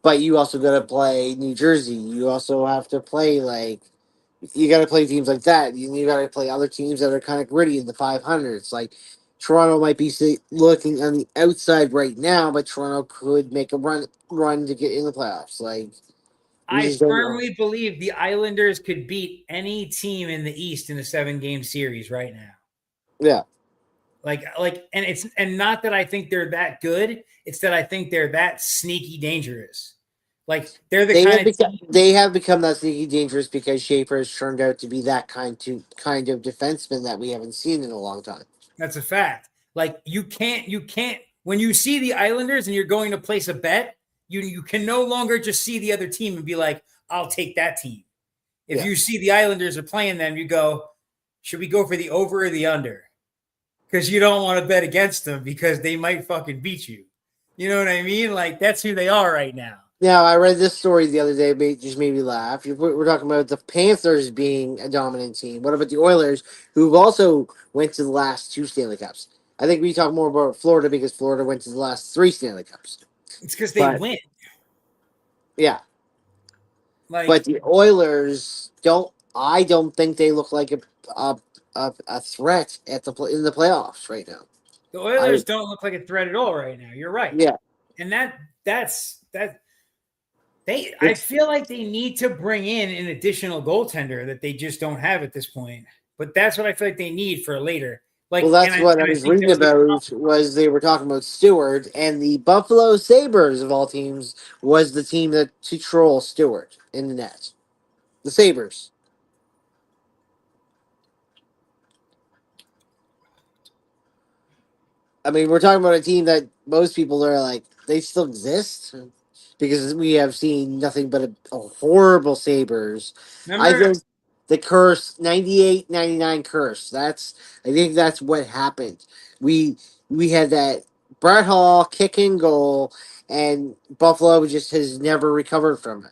Speaker 2: But you also got to play New Jersey. You also have to play you got to play teams like that. You got to play other teams that are kind of gritty in the 500s. Like Toronto might be looking on the outside right now, but Toronto could make a run to get in the playoffs. Like we
Speaker 1: I
Speaker 2: just don't know.
Speaker 1: firmly believe the Islanders could beat any team in the East in a 7-game series right now.
Speaker 2: Yeah.
Speaker 1: And it's not that I think they're that good. It's that I think they're that sneaky dangerous. Like they're the kind of team.
Speaker 2: They have become that sneaky dangerous because Schaefer has turned out to be that kind of defenseman that we haven't seen in a long time.
Speaker 1: That's a fact. Like you can't when you see the Islanders and you're going to place a bet, you can no longer just see the other team and be like, I'll take that team. If
Speaker 2: Yeah.
Speaker 1: you see the Islanders are playing them, you go, should we go for the over or the under? Because you don't want to bet against them because they might fucking beat you. You know what I mean? Like that's who they are right now.
Speaker 2: Now, I read this story the other day, just made me laugh. We're talking about the Panthers being a dominant team. What about the Oilers, who've also went to the last 2 Stanley Cups? I think we talk more about Florida because Florida went to the last 3 Stanley Cups.
Speaker 1: It's because they
Speaker 2: But
Speaker 1: win.
Speaker 2: yeah, but
Speaker 1: Like
Speaker 2: the Oilers don't. I don't think they look like a, a threat in the playoffs right now.
Speaker 1: the
Speaker 2: I
Speaker 1: Oilers don't look like a threat at all right now. You're right.
Speaker 2: Yeah,
Speaker 1: And that's I
Speaker 2: it's
Speaker 1: feel like they need to bring in an additional goaltender that they just don't have at this point. But that's what I feel like they need for later.
Speaker 2: well,
Speaker 1: Like, and
Speaker 2: that's
Speaker 1: I
Speaker 2: what I
Speaker 1: and I
Speaker 2: was
Speaker 1: think
Speaker 2: reading
Speaker 1: they'll get
Speaker 2: about. Was they were talking about Stewart and the Buffalo Sabres of all teams was the team that to troll Stewart in the net. The Sabres. I mean, we're talking about a team that most people are like they still exist because we have seen nothing but a horrible Sabres. I
Speaker 1: remember
Speaker 2: think the curse 98-99 curse. I think that's what happened. We we had that Brett Hall kicking goal, and Buffalo just has never recovered from it.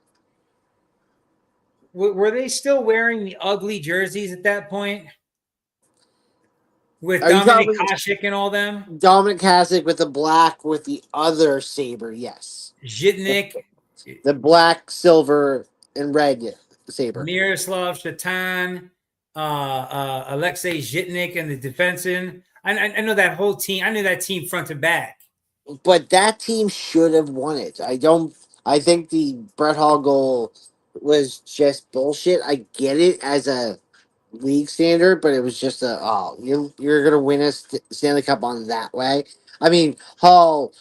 Speaker 1: were they still wearing the ugly jerseys at that point with
Speaker 2: Are you
Speaker 1: Dominic
Speaker 2: talking
Speaker 1: Hasek and all them?
Speaker 2: Dominic Hasek with the black with the other saber? Yes, the,
Speaker 1: Zhitnik,
Speaker 2: the black, silver, and red saber.
Speaker 1: Miroslav Shatan, Alexei Zhitnik, and the defenseman. I know that whole team. I knew that team front to back.
Speaker 2: But that team should have won it. I don't. I think the Brett Hall goal was just bullshit. I get it as a league standard, but it was just you're gonna win a Stanley Cup on that way. I mean, Hall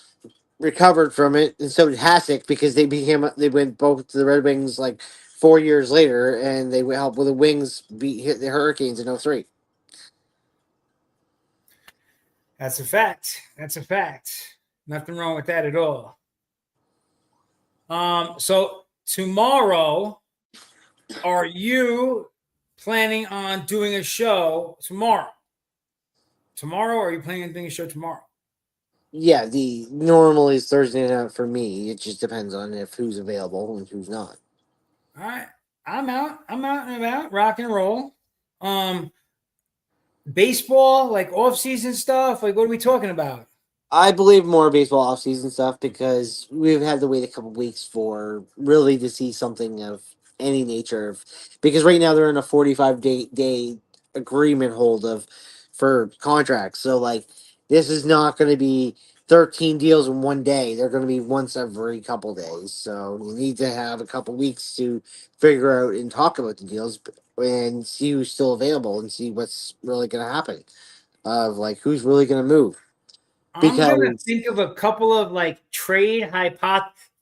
Speaker 2: recovered from it, and so did Hasek because they went both to the Red Wings like 4 years later, and they helped with the Wings hit the Hurricanes in '03.
Speaker 1: That's a fact. That's a fact. Nothing wrong with that at all. So tomorrow, are you planning on doing a show tomorrow? Tomorrow, or are you planning on doing a show tomorrow?
Speaker 2: Yeah, the normally is Thursday night for me. It just depends on if who's available and who's not.
Speaker 1: All right. I'm out. I'm out and about. Rock and roll. Um, Baseball, like off season stuff. Like, what are we talking about?
Speaker 2: I believe more baseball offseason stuff because we've had to wait a couple weeks for really to see something of any nature of because right now they're in a 45 day agreement hold of for contracts. So like this is not going to be 13 deals in one day. They're going to be once every couple days. So you need to have a couple weeks to figure out and talk about the deals and see who's still available and see what's really going to happen of like who's really going to move
Speaker 1: I'm gonna
Speaker 2: because
Speaker 1: think of a couple of like trade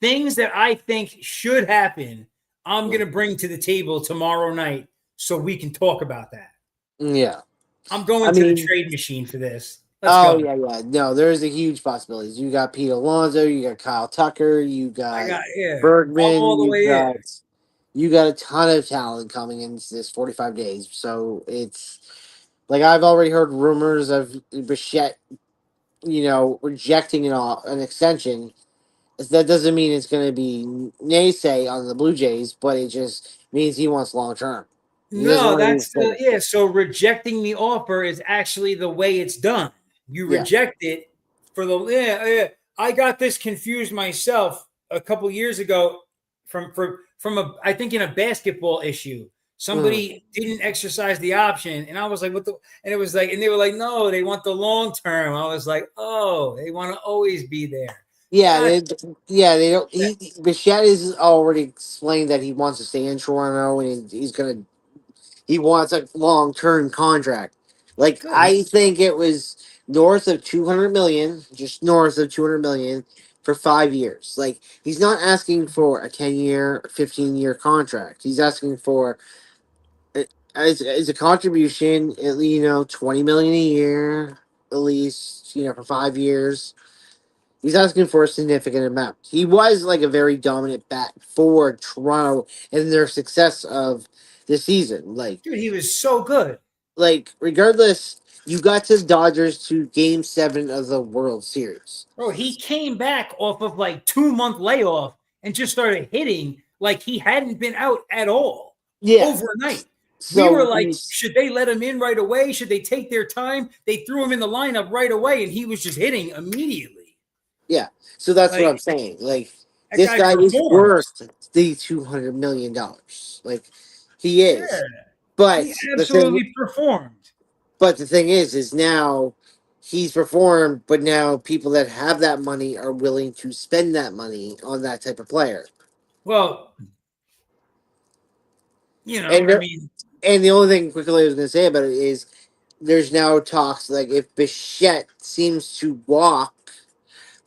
Speaker 1: things that I think should happen. I'm gonna bring to the table tomorrow night so we can talk about that.
Speaker 2: yeah.
Speaker 1: I'm
Speaker 2: I
Speaker 1: going to the
Speaker 2: mean,
Speaker 1: trade machine for this. Let's
Speaker 2: oh
Speaker 1: go.
Speaker 2: yeah, yeah. No, there's a huge possibilities. You got Pete Alonso, you got Kyle Tucker, you
Speaker 1: I
Speaker 2: got
Speaker 1: got all
Speaker 2: Bergman,
Speaker 1: the way in.
Speaker 2: you got a ton of talent coming into this 45 days. So it's like I've already heard rumors of Bichette, rejecting an extension. That doesn't mean it's going to be naysay on the Blue Jays, but it just means he wants long term. He doesn't
Speaker 1: No,
Speaker 2: want to
Speaker 1: that's the
Speaker 2: extend.
Speaker 1: yeah. So rejecting the offer is actually the way it's done. You
Speaker 2: Yeah.
Speaker 1: reject it for the yeah. I got this confused myself a couple years ago from a I think in a basketball issue.
Speaker 2: Mhm.
Speaker 1: Somebody didn't exercise the option, and I was like, "What the?" And it was like, and they were like, "No, they want the long term." I was like, "Oh, they want to always be there."
Speaker 2: Yeah,
Speaker 1: God,
Speaker 2: they don't. Bichette has already explained that he wants to stay in Toronto and he wants a long term contract. Like
Speaker 1: good.
Speaker 2: I think it was north of 200 million, just north of 200 million for 5 years. Like he's not asking for a 10 year, 15 year contract. He's asking for uh, as a contribution, 20 million a year at least, for 5 years. He's asking for a significant amount. He was like a very dominant bat for Toronto and their success of the season.
Speaker 1: Dude, he was so good.
Speaker 2: Regardless, you got to the Dodgers to Game 7 of the World Series.
Speaker 1: Bro, he came back off of like 2 month layoff and just started hitting like he hadn't been out at all
Speaker 2: Yeah.
Speaker 1: overnight. We were
Speaker 2: So
Speaker 1: like,
Speaker 2: he's
Speaker 1: should they let him in right away? Should they take their time? They threw him in the lineup right away and he was just hitting immediately.
Speaker 2: yeah. So that's what
Speaker 1: Like
Speaker 2: I'm saying. Like
Speaker 1: that
Speaker 2: this
Speaker 1: guy
Speaker 2: guy is
Speaker 1: performs.
Speaker 2: worth the $200 million. Like he is.
Speaker 1: Yeah, he
Speaker 2: But the thing
Speaker 1: absolutely performed.
Speaker 2: But the thing is now he's performed, but now people that have that money are willing to spend that money on that type of player.
Speaker 1: Well,
Speaker 2: And
Speaker 1: I
Speaker 2: there,
Speaker 1: mean,
Speaker 2: and the only thing quickly I was going to say about it is there's now talks like if Bichette seems to walk,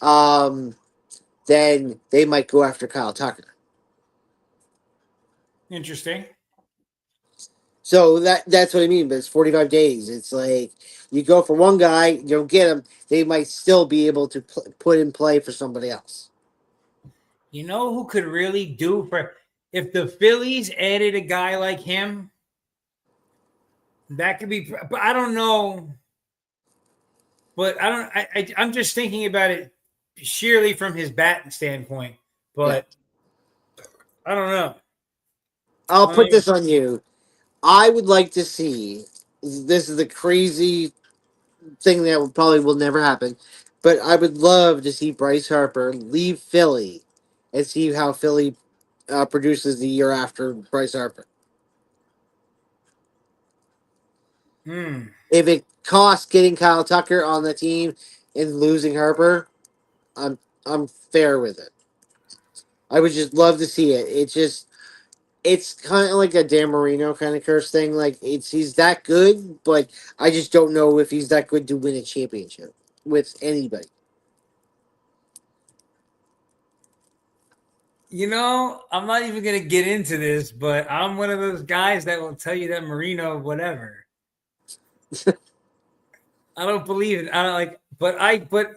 Speaker 2: um, then they might go after Kyle Tucker.
Speaker 1: interesting.
Speaker 2: So that's what I mean. But it's 45 days. It's like you go for one guy, you don't get him. They might still be able to put in play for somebody else.
Speaker 1: You know who could really do for if the Phillies added a guy like him? That could be, but I don't know. But I don't. I'm just thinking about it sheerly from his batting standpoint.
Speaker 2: Yeah.
Speaker 1: But I don't know.
Speaker 2: I'll put
Speaker 1: Um,
Speaker 2: this on you. I would like to see. This is the crazy thing that probably will never happen, but I would love to see Bryce Harper leave Philly and see how Philly produces the year after Bryce Harper.
Speaker 1: hmm.
Speaker 2: If it costs getting Kyle Tucker on the team and losing Harper, I'm fair with it. I would just love to see it. It's kind of like a Dan Marino kind of curse thing. Like he's that good, but I just don't know if he's that good to win a championship with anybody.
Speaker 1: I'm not even gonna get into this, but I'm one of those guys that will tell you that Marino, whatever. I don't believe it. I don't like, but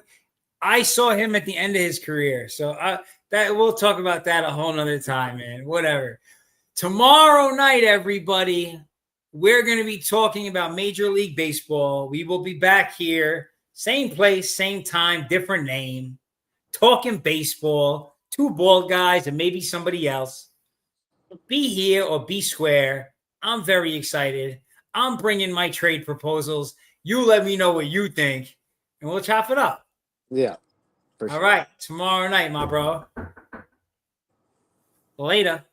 Speaker 1: I saw him at the end of his career, so that we'll talk about that a whole nother time, man. Whatever. Tomorrow night, everybody, we're going to be talking about Major League Baseball. We will be back here, same place, same time, different name, talking baseball, two bald guys and maybe somebody else. be here or be square. I'm very excited. I'm bringing my trade proposals. You let me know what you think, and we'll chop it up.
Speaker 2: Yeah.
Speaker 1: All right. Tomorrow night, my bro. Later.